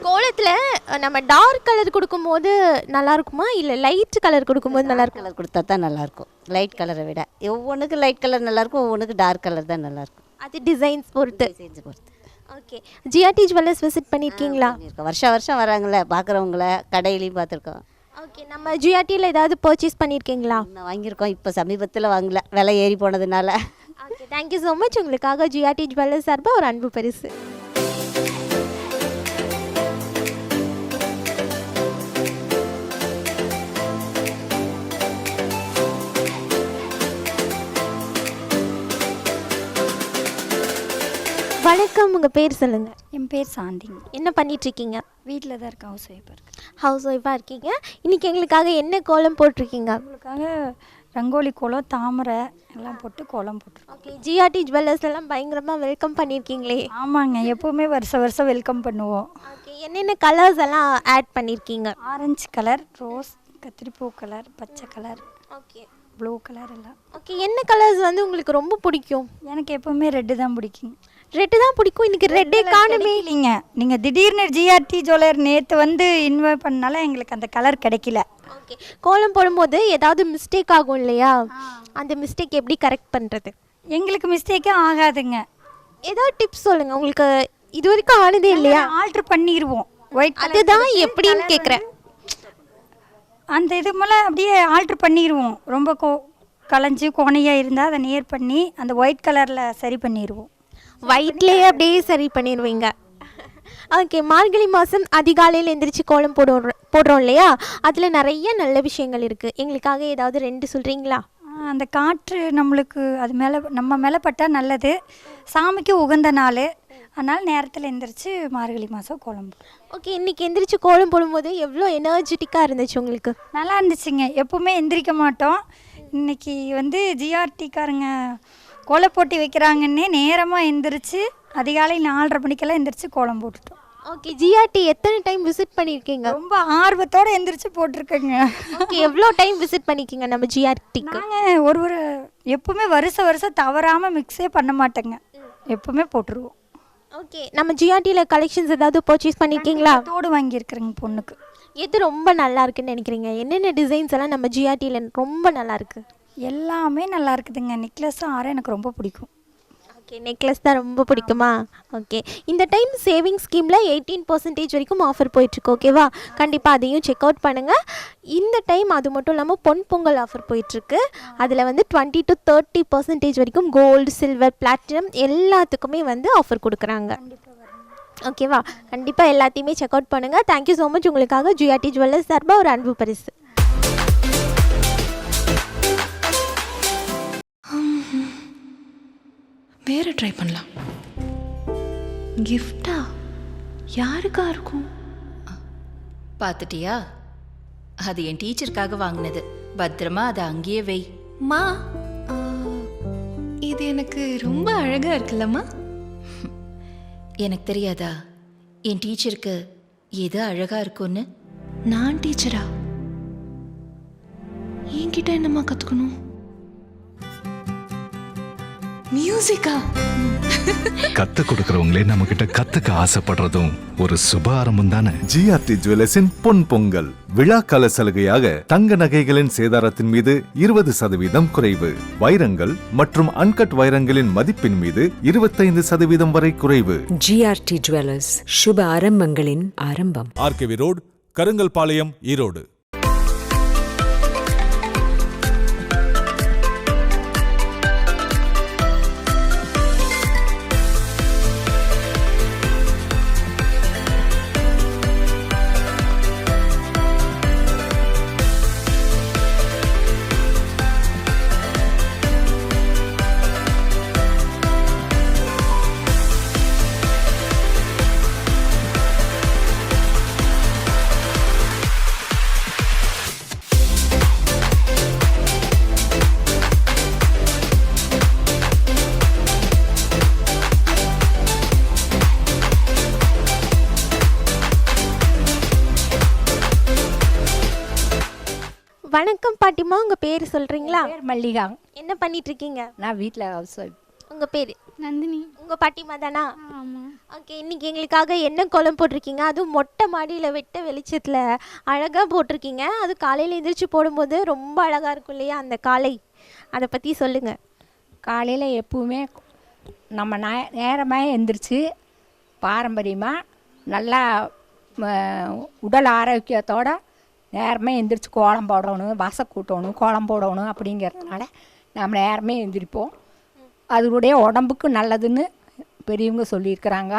கோலத்தில் நம்ம டார்க் கலர் கொடுக்கும்போது நல்லா இருக்குமா இல்லை லைட் கலர் கொடுக்கும்போது நல்லா இருக்கும்? கலர் கொடுத்தா தான் நல்லாயிருக்கும், லைட் கலரை விட. ஒவ்வொன்றுக்கு லைட் கலர் நல்லாயிருக்கும், ஒவ்வொன்றுக்கு டார்க் கலர் தான் நல்லாயிருக்கும். அது டிசைன்ஸ் பொறுத்து. டிசைன்ஸ் பொறுத்து. ஓகே, ஜிஆர்டி ஜுவல்லர்ஸ் விசிட் பண்ணியிருக்கீங்களா? வருஷம் வருஷம் வராங்களே பார்க்குறவங்கள, கடையிலையும் பார்த்துருக்கோம். ஓகே, நம்ம ஜிஆர்டியில் ஏதாவது பர்ச்சேஸ் பண்ணியிருக்கீங்களா? நான் வாங்கியிருக்கோம், இப்போ சமீபத்தில் வாங்கல, விலை ஏறி போனதுனால. Okay, thank you so much. உங்களுக்காக ஜிஆர்டி ஜுவல்லர்ஸ் சார்பாக ஒரு அன்பு பரிசு. வணக்கம், உங்கள் பேர் சொல்லுங்கள். என் பேர் சாந்திங்க. என்ன பண்ணிகிட்ருக்கீங்க? வீட்டில் தான் இருக்கேன், ஹவுஸ் ஒய்ஃபாக இருக்கேன். ஹவுஸ் ஒய்ஃபாக இருக்கீங்க. இன்றைக்கி எங்களுக்காக என்ன கோலம் போட்டிருக்கீங்க? உங்களுக்காக ரங்கோலி கோலம், தாமரை எல்லாம் போட்டு கோலம் போட்டிருக்கோம். ஓகே, ஜிஆர்டி ஜுவல்லர்ஸ் எல்லாம் பயங்கரமாக வெல்கம் பண்ணியிருக்கீங்களே. ஆமாங்க, எப்போவுமே வருஷம் வெல்கம் பண்ணுவோம். ஓகே, என்னென்ன கலர்ஸ் எல்லாம் ஆட் பண்ணியிருக்கீங்க? ஆரஞ்சு கலர், ரோஸ், கத்திரிப்பூ கலர், பச்சை கலர், ஓகே, ப்ளூ கலர் எல்லாம். ஓகே, என்ன கலர்ஸ் வந்து உங்களுக்கு ரொம்ப பிடிக்கும்? எனக்கு எப்போவுமே ரெட்டு தான் பிடிக்கும். ரெட்டு தான் பிடிக்கும். இன்றைக்கி ரெட்டே காணுமே. இல்லைங்க, நீங்கள் திடீர்னு ஜிஆர்டி ஜுவல்லர் நேற்று வந்து இன்வைட் பண்ணனால எங்களுக்கு அந்த கலர் கிடைக்கல. ஓகே, கோலம் போடும்போது ஏதாவது மிஸ்டேக் ஆகும் இல்லையா? அந்த மிஸ்டேக் எப்படி கரெக்ட் பண்ணுறது? எங்களுக்கு மிஸ்டேக்கே ஆகாதுங்க. ஏதாவது டிப்ஸ் சொல்லுங்கள். உங்களுக்கு இது வரைக்கும் ஆனதே இல்லையா? ஆல்ட்ரு பண்ணிடுவோம். ஒயிட் அதுதான் எப்படின்னு கேட்குறேன். அந்த இது மேலே அப்படியே ஆல்ட்ரு பண்ணிடுவோம். ரொம்ப களைஞ்சி கோணையாக இருந்தால் அதை நேர் பண்ணி அந்த ஒயிட் கலரில் சரி பண்ணிடுவோம். ஒயிட்லேயே அப்படியே சரி பண்ணிடுவீங்க. ஓகே, மார்கழி மாதம் அதிகாலையில் எந்திரிச்சு கோலம் போடுறோம் இல்லையா? அதில் நிறைய நல்ல விஷயங்கள் இருக்குது. எங்களுக்காக ஏதாவது 2 சொல்கிறீங்களா? அந்த காற்று நம்மளுக்கு அது மேலே நம்ம மேலே பட்டால் நல்லது, சாமிக்கு உகந்த நாள். அதனால் நேரத்தில் எந்திரிச்சு மார்கழி மாதம் கோலம் போடுவோம். ஓகே, இன்றைக்கி எந்திரிச்சு கோலம் போடும்போது எவ்வளோ எனர்ஜெட்டிக்காக இருந்துச்சு உங்களுக்கு? நல்லா இருந்துச்சுங்க. எப்போவுமே எந்திரிக்க மாட்டோம். இன்றைக்கி வந்து ஜிஆர்டிக்காரங்க கோலம் போட்டி வைக்கிறாங்கன்னே நேரமாக எந்திரிச்சு அதிகாலை 4:30 மணிக்கெல்லாம் எந்திரிச்சு கோலம் போட்டுட்டோம். ஓகே, ஜிஆர்டி எத்தனை டைம் விசிட் பண்ணியிருக்கீங்க? ரொம்ப ஆர்வத்தோடு எந்திரிச்சு போட்டிருக்கேங்க. ஓகே, எவ்வளோ டைம் விசிட் பண்ணியிருக்கீங்க நம்ம ஜிஆர்டிக்கு? நாங்கள் ஒரு எப்போவுமே வருஷம் தவறாமல் மிக்ஸே பண்ண மாட்டேங்க, எப்போவுமே போட்டுருவோம். ஓகே, நம்ம ஜிஆர்டியில் கலெக்ஷன்ஸ் ஏதாவது பர்ச்சேஸ் பண்ணியிருக்கீங்களா? தோடு வாங்கியிருக்கிறேங்க பொண்ணுக்கு. எது ரொம்ப நல்லா இருக்குன்னு நினைக்கிறீங்க? என்னென்ன டிசைன்ஸ் எல்லாம் நம்ம ஜிஆர்டியில் ரொம்ப நல்லா இருக்குது? எல்லாமே நல்லா இருக்குதுங்க. நெக்லஸும் ஆரம் எனக்கு ரொம்ப பிடிக்கும். ஓகே, நெக்லஸ் தான் ரொம்ப பிடிக்குமா? ஓகே, இந்த டைம் சேவிங் ஸ்கீமில் 18% வரைக்கும் ஆஃபர் போயிட்டுருக்கு. ஓகேவா? கண்டிப்பாக அதையும் செக் அவுட் பண்ணுங்கள். இந்த டைம் அது மட்டும் இல்லாமல் பொன் பொங்கல் ஆஃபர் போயிட்டுருக்கு. அதில் வந்து 20 to 30% வரைக்கும் கோல்டு, சில்வர், பிளாட்டினம் எல்லாத்துக்குமே வந்து ஆஃபர் கொடுக்குறாங்க. ஓகேவா? கண்டிப்பாக எல்லாத்தையுமே செக் அவுட் பண்ணுங்கள். Thank you so much. உங்களுக்காக ஜிஆர்டி ஜுவல்லர்ஸ் சார்பாக ஒரு அன்பு பரிசு. வேறு ட்ரை பண்ணலாம். கிஃப்டா யாருக்கா இருக்கும்? பார்த்துட்டியா? அது என் டீச்சருக்காக வாங்கினது. பத்திரமா அதை அங்கேயே வை. மா, இது எனக்கு ரொம்ப அழகா இருக்குல்லம்மா. எனக்கு தெரியாதா என் டீச்சருக்கு எது அழகா இருக்கும்னு? நான் டீச்சரா? என்கிட்ட என்னம்மா கற்றுக்கணும்? மியூசிக்கா? கத்து கொடுக்கறவங்களே நம்ம கிட்ட கத்துக்க ஆசைப்படுறதும் ஒரு சுப ஆரம்பம் தானே. ஜிஆர்டி ஜுவல்லர்ஸின் பொன் பொங்கல் விழாக்கால சலுகையாக தங்க நகைகளின் சேதாரத்தின் மீது 20% குறைவு, வைரங்கள் மற்றும் அன்கட் வைரங்களின் மதிப்பின் மீது 25% வரை குறைவு. ஜிஆர்டி ஜுவல்லர்ஸ், சுப ஆரம்பங்களின் ஆரம்பம். ஆர்கேவி ரோடு, கருங்கல் பாளையம், ஈரோடு. வணக்கம் பாட்டிமா, உங்கள் பேர் சொல்கிறீங்களா? பேர் மல்லிகா. என்ன பண்ணிட்டு இருக்கீங்க? நான் வீட்டில் ஹவுஸ் ஒய்ஃப். உங்கள் பேர்? நந்தினி. உங்கள் பாட்டிமா தானா? ஆமாம். ஓகே, இன்னைக்கு எங்களுக்காக என்ன கோலம் போட்டிருக்கீங்க? அதுவும் மொட்டை மாடியில் வெட்ட வெளிச்சத்தில் அழகாக போட்டிருக்கீங்க. அது காலையில் எந்திரிச்சு போடும்போது ரொம்ப அழகாக இருக்கும் இல்லையா அந்த காலை? அதை பற்றி சொல்லுங்கள். காலையில் எப்பவுமே நம்ம நேரமாக எந்திரிச்சு பாரம்பரியமாக நல்லா உடல் ஆரோக்கியத்தோடு நேரமாக எந்திரிச்சு கோலம் போடணும், வாச கூட்டணும், கோலம் போடணும் அப்படிங்கிறதுனால நம்ம நேரமே எந்திரிப்போம். அதனுடைய உடம்புக்கு நல்லதுன்னு பெரியவங்க சொல்லியிருக்கிறாங்க.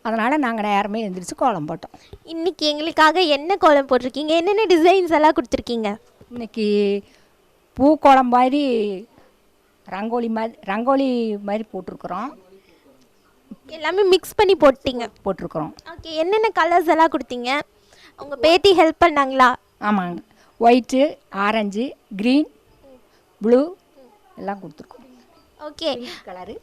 அதனால் நாங்கள் நேரமே எந்திரிச்சு கோலம் போட்டோம். இன்றைக்கி எங்களுக்காக என்ன கோலம் போட்டிருக்கீங்க? என்னென்ன டிசைன்ஸ் எல்லாம் கொடுத்துருக்கீங்க? இன்றைக்கி பூக்கோலம் மாதிரி ரங்கோலி மாதிரி போட்டிருக்குறோம். எல்லாமே மிக்ஸ் பண்ணி போட்டிருக்குறோம். ஓகே, என்னென்ன கலர்ஸ் எல்லாம் கொடுத்தீங்க? உங்கள் பேத்தி ஹெல்ப் பண்ணாங்களா? ஆமாங்க, ஒயிட்டு, ஆரஞ்சு, க்ரீன், ப்ளூ எல்லாம் கொடுத்துருக்கோம். Okay, colour.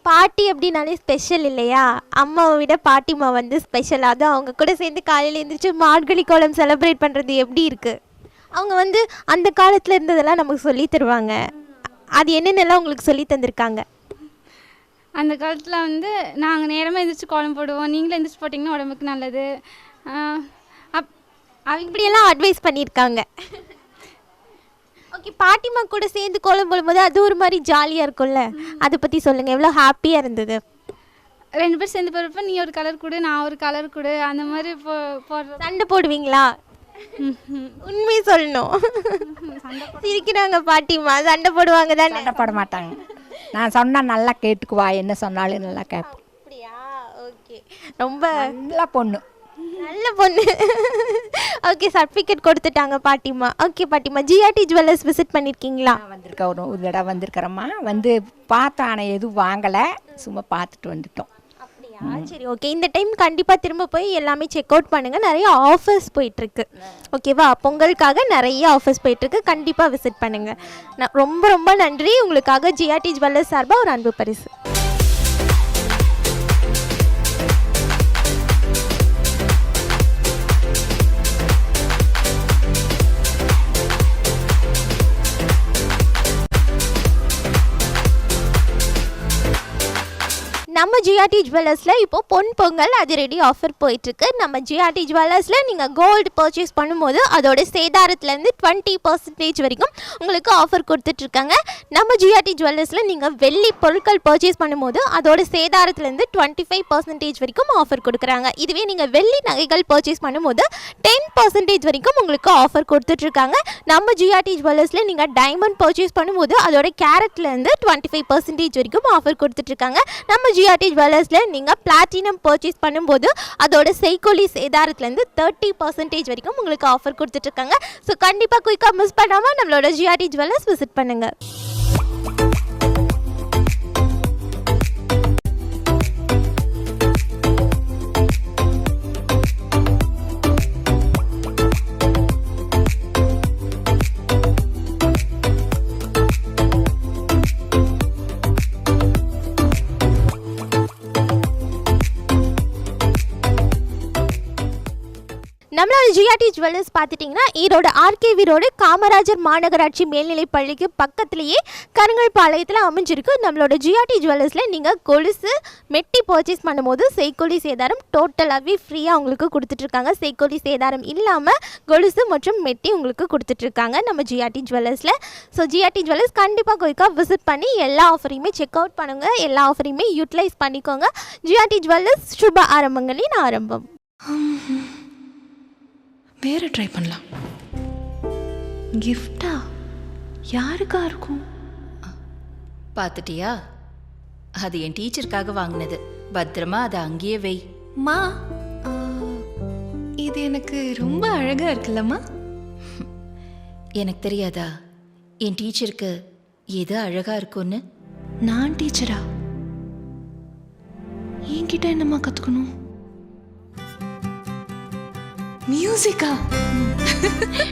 பாட்டி அப்படின்னாலே ஸ்பெஷல் இல்லையா? அம்மாவை விட பாட்டிமா வந்து ஸ்பெஷல். அதுவும் அவங்க கூட சேர்ந்து காலையில் எழுந்திரிச்சு மார்கழி கோலம் செலிப்ரேட் பண்ணுறது எப்படி இருக்குது? அவங்க வந்து அந்த காலத்தில் இருந்ததெல்லாம் நமக்கு சொல்லி தருவாங்க. அது என்னென்னலாம் உங்களுக்கு சொல்லி தந்திருக்காங்க? அந்த காலத்தில் வந்து நாங்கள் நேரமாக எழுந்திரிச்சு கோலம் போடுவோம். நீங்களும் எழுந்திரிச்சு போட்டிங்கன்னா உடம்புக்கு நல்லது. இப்படியெல்லாம் அட்வைஸ் பண்ணியிருக்காங்க. ஓகே, பாட்டிமா கூட சேர்ந்து கோலம் போடும்போது அது ஒரு மாதிரி ஜாலியாக இருக்கும்ல, அதை பற்றி சொல்லுங்கள். எவ்வளோ ஹாப்பியாக இருந்தது? 2 பேர் சேர்ந்து போடுறப்ப நீ ஒரு கலர் கொடு, நான் ஒரு கலர் கொடு, அந்த மாதிரி போடுற. சண்டை போடுவீங்களா? உண்மை சொல்லணும். சிரிக்கிறாங்க பாட்டிமா. சண்டை போடுவாங்க தானே? சண்டை போட மாட்டாங்க. நான் சொன்னால் நல்லா கேட்டுக்குவா, என்ன சொன்னாலும் நல்லா கேட்போம். அப்படியா? ஓகே, ரொம்ப நல்ல பொண்ணு. ஓகே, சர்டிஃபிகேட் கொடுத்துட்டாங்க பாட்டிமா. ஓகே பாட்டிமா, ஜிஆர்டி ஜுவல்லர்ஸ் விசிட் பண்ணியிருக்கீங்களா? வந்திருக்க ஒரு தடவை வந்திருக்கிறோம்மா. வந்து பார்த்தா ஆனால் எதுவும் வாங்கலை, சும்மா பார்த்துட்டு வந்துட்டோம். அப்படியா? சரி, ஓகே. இந்த டைம் கண்டிப்பாக திரும்ப போய் எல்லாமே செக் அவுட் பண்ணுங்கள். நிறைய ஆஃபர்ஸ் போயிட்டுருக்கு. ஓகேவா? பொங்கலுக்காக நிறைய ஆஃபர்ஸ் போயிட்டுருக்கு. கண்டிப்பாக விசிட் பண்ணுங்கள். ரொம்ப ரொம்ப நன்றி. உங்களுக்காக ஜிஆர்டி ஜுவல்லர்ஸ் சார்பாக ஒரு அன்பு பரிசு. நம்ம ஜிஆர்டி ஜுவல்லர்ஸில் இப்போது பொன் பொங்கல் அதிரடி ஆஃபர் போயிட்டுருக்கு. நம்ம ஜிஆர்டி ஜுவல்லர்ஸில் நீங்கள் கோல்டு பர்ச்சேஸ் பண்ணும்போது அதோட சேதாரத்துலேருந்து 20% வரைக்கும் உங்களுக்கு ஆஃபர் கொடுத்துட்ருக்காங்க. நம்ம ஜிஆர்டி ஜுவல்லர்ஸில் நீங்கள் வெள்ளி பொருட்கள் பர்ச்சேஸ் பண்ணும்போது அதோட சேதாரத்துலேருந்து 25% வரைக்கும் ஆஃபர் கொடுக்குறாங்க. இதுவே நீங்கள் வெள்ளி நகைகள் பர்ச்சேஸ் பண்ணும்போது 10% வரைக்கும் உங்களுக்கு ஆஃபர் கொடுத்துட்ருக்காங்க. நம்ம ஜிஆர்டி ஜுவல்லர்ஸில் நீங்கள் டைமண்ட் பர்ச்சேஸ் பண்ணும்போது அதோட கேரட்லேருந்து 25% வரைக்கும் ஆஃபர் கொடுத்துட்ருக்காங்க. நம்ம ஜிஆர்டி ஜுவல்லர்ஸில் நீங்கள் பிளாட்டினம் பர்ச்சேஸ் பண்ணும்போது அதோட செய்கூலி சேதாரத்துலேருந்து 30% வரைக்கும் உங்களுக்கு ஆஃபர் கொடுத்துட்ருக்காங்க. ஸோ கண்டிப்பாக குயிக்காக மிஸ் பண்ணாமல் நம்மளோட ஜிஆர்டி ஜுவல்லர்ஸ் விசிட் பண்ணுங்கள். நம்மளோட ஜிஆர்டி ஜுவல்லர்ஸ் பார்த்துட்டிங்கன்னா ஈரோடு ஆர்கேவி ரோடு காமராஜர் மாநகராட்சி மேல்நிலைப் பள்ளிக்கு பக்கத்துலேயே கருங்கல்பாளையத்தில் அமைஞ்சிருக்கு. நம்மளோட ஜிஆர்டி ஜுவல்லர்ஸில் நீங்கள் கொலுசு மெட்டி பர்ச்சேஸ் பண்ணும்போது செய்கூலி சேதாரம் டோட்டலாகவே ஃப்ரீயாக உங்களுக்கு கொடுத்துட்ருக்காங்க. செய்கூலி சேதாரம் இல்லாமல் கொலுசு மற்றும் மெட்டி உங்களுக்கு கொடுத்துட்ருக்காங்க நம்ம ஜிஆர்டி ஜுவல்லர்ஸில். ஸோ ஜிஆர்டி ஜுவல்லர்ஸ் கண்டிப்பாக குயிக்காக விசிட் பண்ணி எல்லா ஆஃபரையுமே செக் அவுட் பண்ணுங்கள். எல்லா ஆஃபரையுமே யூட்டிலைஸ் பண்ணிக்கோங்க. ஜிஆர்டி ஜுவல்லர்ஸ் சுப ஆரம்பங்களின் ஆரம்பம். வேறு ட்ரை பண்ணலாம். கிஃப்டா யாருக்கா இருக்கும்? பார்த்துட்டியா? அது என் டீச்சருக்காக வாங்கினது. பத்திரமா அதை அங்கேயே வை. மா, இது எனக்கு ரொம்ப அழகா இருக்குல்லம்மா. எனக்கு தெரியாதா என் டீச்சருக்கு எது அழகா இருக்கும்னு? நான் டீச்சரா? என்கிட்ட என்னம்மா கற்றுக்கணும்? மியூசிக்கா?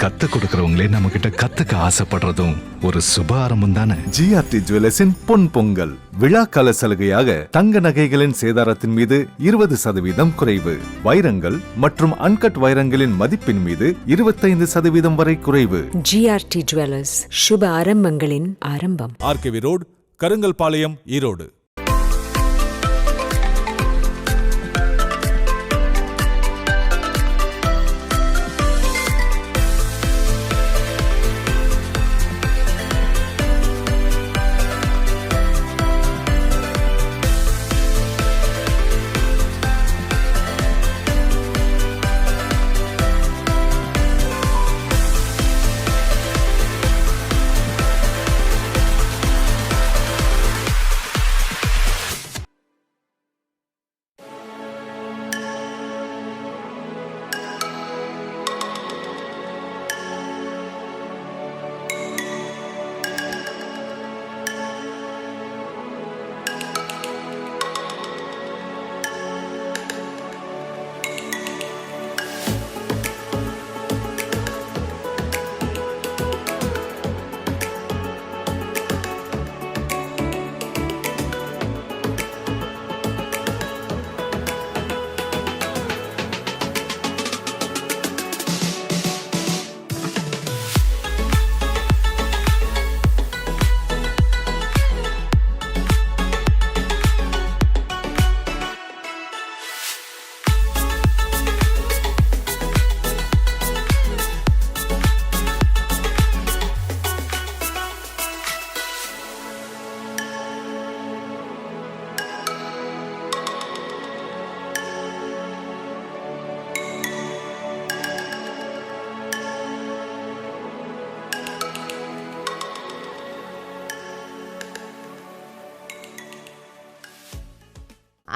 கத்து கொடுக்கறவங்களே நம்ம கிட்ட கத்துக்க ஆசைப்படுறதும் ஒரு சுப ஆரம்பம் தானே. ஜிஆர்டி ஜுவல்லர்ஸின் பொன் பொங்கல் விழாக்கால சலுகையாக தங்க நகைகளின் சேதாரத்தின் மீது 20% குறைவு, வைரங்கள் மற்றும் அன்கட் வைரங்களின் மதிப்பின் மீது 25% வரை குறைவு. ஜிஆர்டி ஜுவல்லர்ஸ் சுப ஆரம்பங்களின் ஆரம்பம். RKV road, Karungalpalayam, Erode.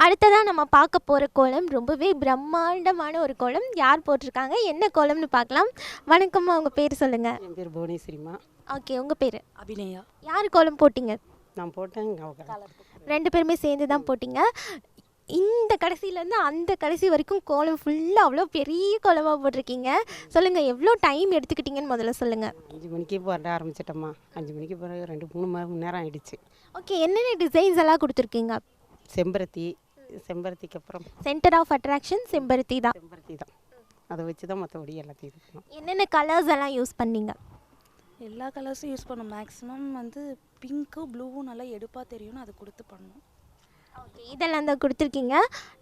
அடுத்ததாக நம்ம பார்க்க போகிற கோலம் ரொம்பவே பிரம்மாண்டமான ஒரு கோலம். யார் போட்டிருக்காங்க, என்ன கோலம்னு பார்க்கலாம். வணக்கம்மா, உங்கள் பேர் சொல்லுங்கள். என் பேர் புவனேஸ்வரிம்மா. ஓகே, உங்கள் பேர்? அபிநயா. யார் கோலம் போட்டிங்க? நான் போட்டேன். 2 பேருமே சேர்ந்து தான் போட்டிங்க. இந்த கடைசியிலேருந்து அந்த கடைசி வரைக்கும் கோலம் ஃபுல்லாக அவ்வளோ பெரிய கோலமாக போட்டிருக்கீங்க. சொல்லுங்கள், எவ்வளோ டைம் எடுத்துக்கிட்டீங்கன்னு முதல்ல சொல்லுங்கள். 5 மணிக்கு போட ஆரம்பிச்சிட்டோம்மா. 5 மணிக்கு பிறகு 2-3 மணி நேரம் ஆயிடுச்சு. ஓகே, என்னென்ன டிசைன்ஸ் எல்லாம் கொடுத்துருக்கீங்க? செம்பருத்திக்கு அப்புறம் சென்டர் ஆஃப் அட்ராக்ஷன் செம்பருத்தி தான். அதை வச்சு தான் மற்றபடி எல்லாத்தையும் இது பண்ணோம். என்னென்ன கலர்ஸ் எல்லாம் யூஸ் பண்ணீங்க? எல்லா கலர்ஸும் யூஸ் பண்ணோம். மேக்ஸிமம் வந்து பிங்க்கும் ப்ளூவும் நல்லா எடுப்பாக தெரியும்னு அதை கொடுத்து பண்ணோம். ஓகே, இதெல்லாம் தான் கொடுத்துருக்கீங்க.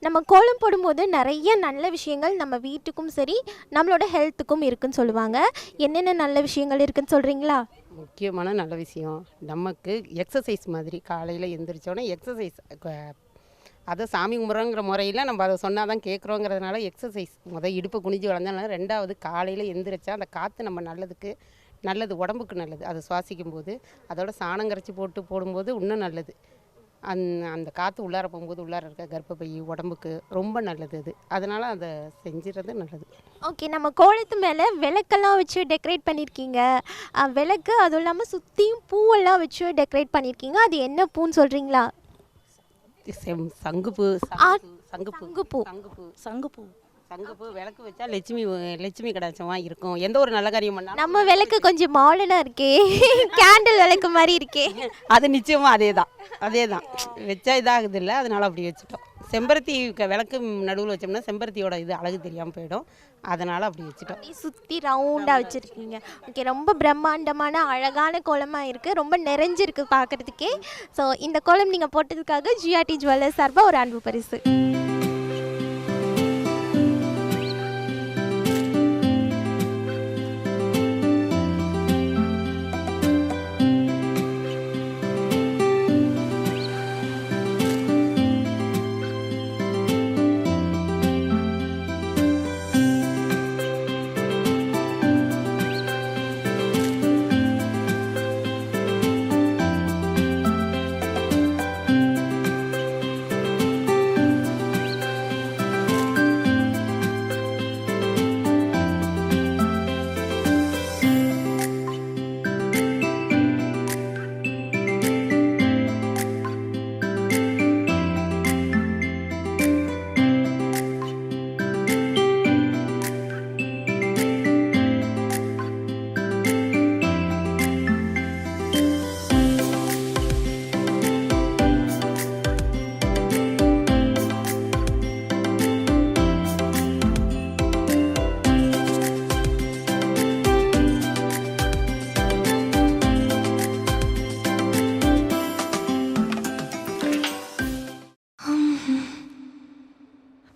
நம்ம கோலம் போடும்போது நிறைய நல்ல விஷயங்கள் நம்ம வீட்டுக்கும் சரி நம்மளோட ஹெல்த்துக்கும் இருக்குன்னு சொல்லுவாங்க. என்னென்ன நல்ல விஷயங்கள் இருக்குன்னு சொல்கிறீங்களா? முக்கியமான நல்ல விஷயம், நமக்கு எக்ஸசைஸ் மாதிரி காலையில் எந்திரிச்சோன்னே எக்ஸசைஸ், அதை சாமி கும்பிட்றோங்கிற முறையில் நம்ம அதை சொன்னால் தான் கேட்குறோங்கிறதுனால எக்ஸசைஸ். இடுப்பு குனிஞ்சு வளர்ந்தனால, 2வது காலையில் எந்திரிச்சா அந்த காற்று நம்ம நல்லது, உடம்புக்கு நல்லது. அதை சுவாசிக்கும் போது அதோட சாணம் கரைச்சி போடும்போது இன்னும் நல்லது. அந்த காற்று உள்ளார போகும்போது உள்ளார இருக்க கர்ப்பப்பை உடம்புக்கு ரொம்ப நல்லது அது. அதனால் அதை செஞ்சுறது நல்லது. ஓகே, நம்ம கோலத்து மேலே விளக்கெல்லாம் வச்சு டெக்கரேட் பண்ணியிருக்கீங்க. விளக்கு, அதுவும் இல்லாமல் சுற்றியும் பூவெல்லாம் வச்சு டெக்கரேட் பண்ணியிருக்கீங்க. அது என்ன பூன்னு சொல்கிறீங்களா? சங்குப்பூ. சங்குப்பூ விளக்கு வச்சா லட்சுமி கடாட்சமாக இருக்கும். எந்த ஒரு நல்ல காரியம் பண்ணாலும். நம்ம விளக்கு கொஞ்சம் மாடர்னாக இருக்கே, கேண்டில் விளக்கு மாதிரி இருக்கே. அது நிச்சயமாக அதே தான் வச்சா இதாகுது இல்லை, அதனால் அப்படி வச்சுட்டோம். செம்பருத்தி விளக்கு நடுவில் வச்சோம்னா செம்பருத்தியோட இது அழகு தெரியாமல் போயிடும், அதனால் அப்படி வச்சுட்டோம். சுற்றி ரவுண்டாக வச்சுருக்கீங்க. ஓகே, ரொம்ப பிரம்மாண்டமான அழகான கோலமாக இருக்குது. ரொம்ப நிறைஞ்சிருக்கு பார்க்குறதுக்கே. ஸோ இந்த கோலம் நீங்கள் போட்டதுக்காக ஜிஆர்டி ஜுவல்லர்ஸ் சார்பாக ஒரு அன்பு பரிசு.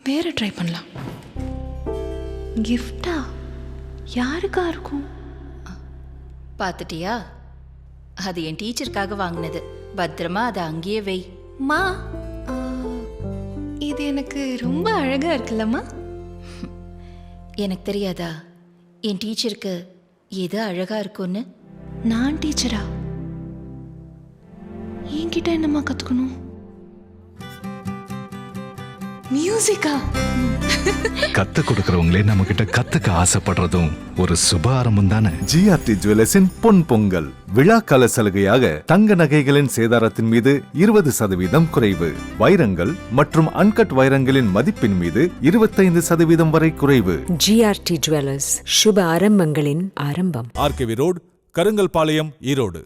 வேறு ட்ரை பண்ணலாம். கிஃப்டா யாருக்கா இருக்கும்? பார்த்துட்டியா? அது என் டீச்சருக்காக வாங்கினது. பத்திரமா அதை அங்கேயே வை. மா, இது எனக்கு ரொம்ப அழகா இருக்குல்லம்மா. எனக்கு தெரியாதா என் டீச்சருக்கு எது அழகா இருக்கும்னு? நான் டீச்சரா? என்கிட்ட என்னம்மா கற்றுக்கணும்? மியூசிக்கா? கத்து கொடுக்கறவங்களே நம்ம கிட்ட கத்துக்க ஆசைப்படுறதும் ஒரு சுப ஆரம்பம் தானே. ஜிஆர்டி ஜுவல்லர்ஸின் பொன் பொங்கல் விழாக்கால சலுகையாக தங்க நகைகளின் சேதாரத்தின் மீது 20% குறைவு, வைரங்கள் மற்றும் அன்கட் வைரங்களின் மதிப்பின் மீது 25% வரை குறைவு. ஜிஆர்டி ஜுவல்லர்ஸ், சுப ஆரம்பங்களின் ஆரம்பம். RKV road, Karungalpalayam, Erode.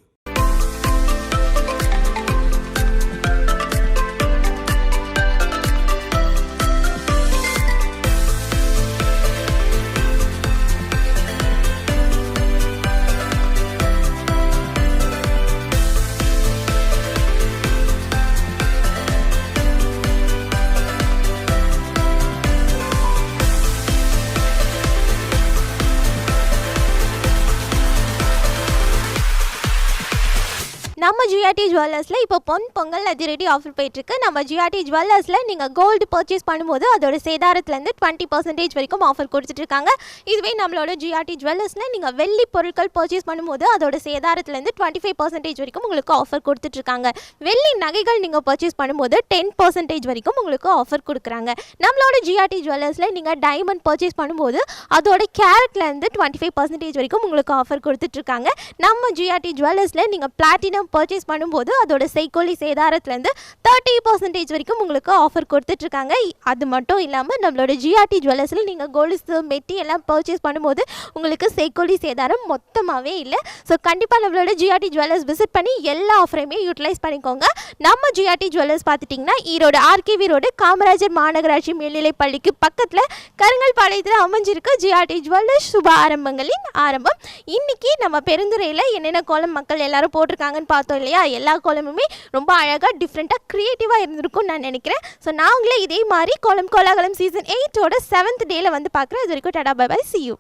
நம்ம ஜிஆர்டி ஜுவல்லர்ஸில் இப்போ பொங்கல் அதிரடி ஆஃபர் போயிட்டுருக்கு. நம்ம ஜிஆர்டி ஜுவல்லர்ஸில் நீங்கள் கோல்டு பர்ச்சேஸ் பண்ணும்போது அதோட சேதாரத்துலேருந்து 20% வரைக்கும் ஆஃபர் கொடுத்துட்ருக்காங்க. இதுவே நம்மளோட ஜிஆர்டி ஜுவல்லர்ஸில் நீங்கள் வெள்ளி பொருட்கள் பர்ச்சேஸ் பண்ணும்போது அதோட சேதாரத்துலேருந்து 25% வரைக்கும் உங்களுக்கு ஆஃபர் கொடுத்துட்ருக்காங்க. வெள்ளி நகைகள் நீங்கள் பர்ச்சேஸ் பண்ணும்போது 10% வரைக்கும் உங்களுக்கு ஆஃபர் கொடுக்குறாங்க. நம்மளோட ஜிஆர்டி ஜுவல்லர்ஸில் நீங்கள் டைமண்ட் பர்ச்சேஸ் பண்ணும்போது அதோட கேரட்லேருந்து 25% வரைக்கும் உங்களுக்கு ஆஃபர் கொடுத்துட்ருக்காங்க. நம்ம ஜிஆர்டி ஜுவல்லர்ஸில் நீங்கள் பிளாட்டினம் பர்ச்சேஸ் பண்ணும்போது அதோட செய்கூலி சேதாரத்துலேருந்து 30% வரைக்கும் உங்களுக்கு ஆஃபர் கொடுத்துட்ருக்காங்க. அது மட்டும் இல்லாமல் நம்மளோட ஜிஆர்டி ஜுவல்லர்ஸில் நீங்கள் கோல்டு மெட்டி எல்லாம் பர்ச்சேஸ் பண்ணும்போது உங்களுக்கு செய்கூலி சேதாரம் மொத்தமாகவே இல்லை. ஸோ கண்டிப்பாக நம்மளோட ஜிஆர்டி ஜுவல்லர்ஸ் விசிட் பண்ணி எல்லா ஆஃபரையுமே யூட்டிலைஸ் பண்ணிக்கோங்க. நம்ம ஜிஆர்டி ஜுவல்லர்ஸ் பார்த்துட்டிங்கன்னா ஈரோடு ஆர்கேவி ரோடு காமராஜர் மாநகராட்சி மேல்நிலை பள்ளிக்கு பக்கத்தில் கருங்கல்பாளையத்தில் அமைஞ்சிருக்கு ஜிஆர்டி ஜுவல்லர்ஸ் சுப ஆரம்பங்களின் ஆரம்பம். இன்னைக்கு நம்ம பெருந்துறையில் என்னென்ன கோலம் மக்கள் எல்லாரும் போட்டிருக்காங்கன்னு பார்த்தோம் இல்லையா? எல்லா கோலமுமே ரொம்ப அழகாக டிஃப்ரெண்ட்டாக க்ரியேட்டிவாக இருந்திருக்கும்னு நான் நினைக்கிறேன். ஸோ நான் உங்களே இதே மாதிரி கோலம் கோலாகலம் சீசன் 8ஓட 7th டேல வந்து பார்க்குறேன். இது வரைக்கும் ta-ta bye bye, see you.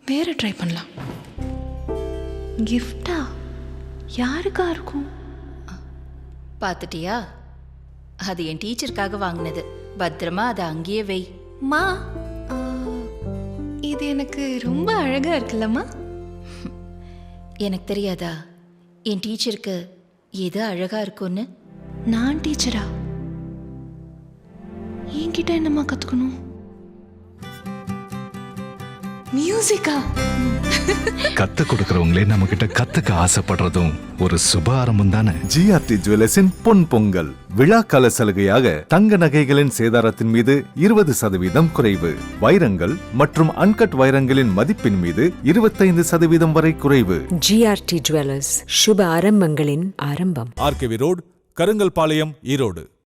வேறு ட்ரை பண்ணலாம். கிஃப்டா யாருக்கா இருக்கும்? பார்த்துட்டியா? அது என் டீச்சருக்காக வாங்கினது. பத்திரமா அதை அங்கேயே வை. மா, இது எனக்கு ரொம்ப அழகா இருக்குல்லம்மா. எனக்கு தெரியாதா என் டீச்சருக்கு எது அழகா இருக்கும்னு? நான் டீச்சரா? என்கிட்ட என்னம்மா கற்றுக்கணும்? மியூசிக்கா? கத்து கொடுக்கறவங்களே நம்ம கிட்ட கத்துக்க ஆசைப்படுறதும் ஒரு சுப ஆரம்பம் தானே. ஜிஆர்டி ஜுவல்லர்ஸின் பொன்பொங்கல் விழாக்கால சலுகையாக தங்க நகைகளின் சேதாரத்தின் மீது 20% குறைவு, வைரங்கள் மற்றும் அன்கட் வைரங்களின் மதிப்பின் மீது 25% வரை குறைவு. ஜிஆர்டி ஜுவல்லர்ஸ் சுப ஆரம்பங்களின் ஆரம்பம். RKV road Karungalpalayam Erode.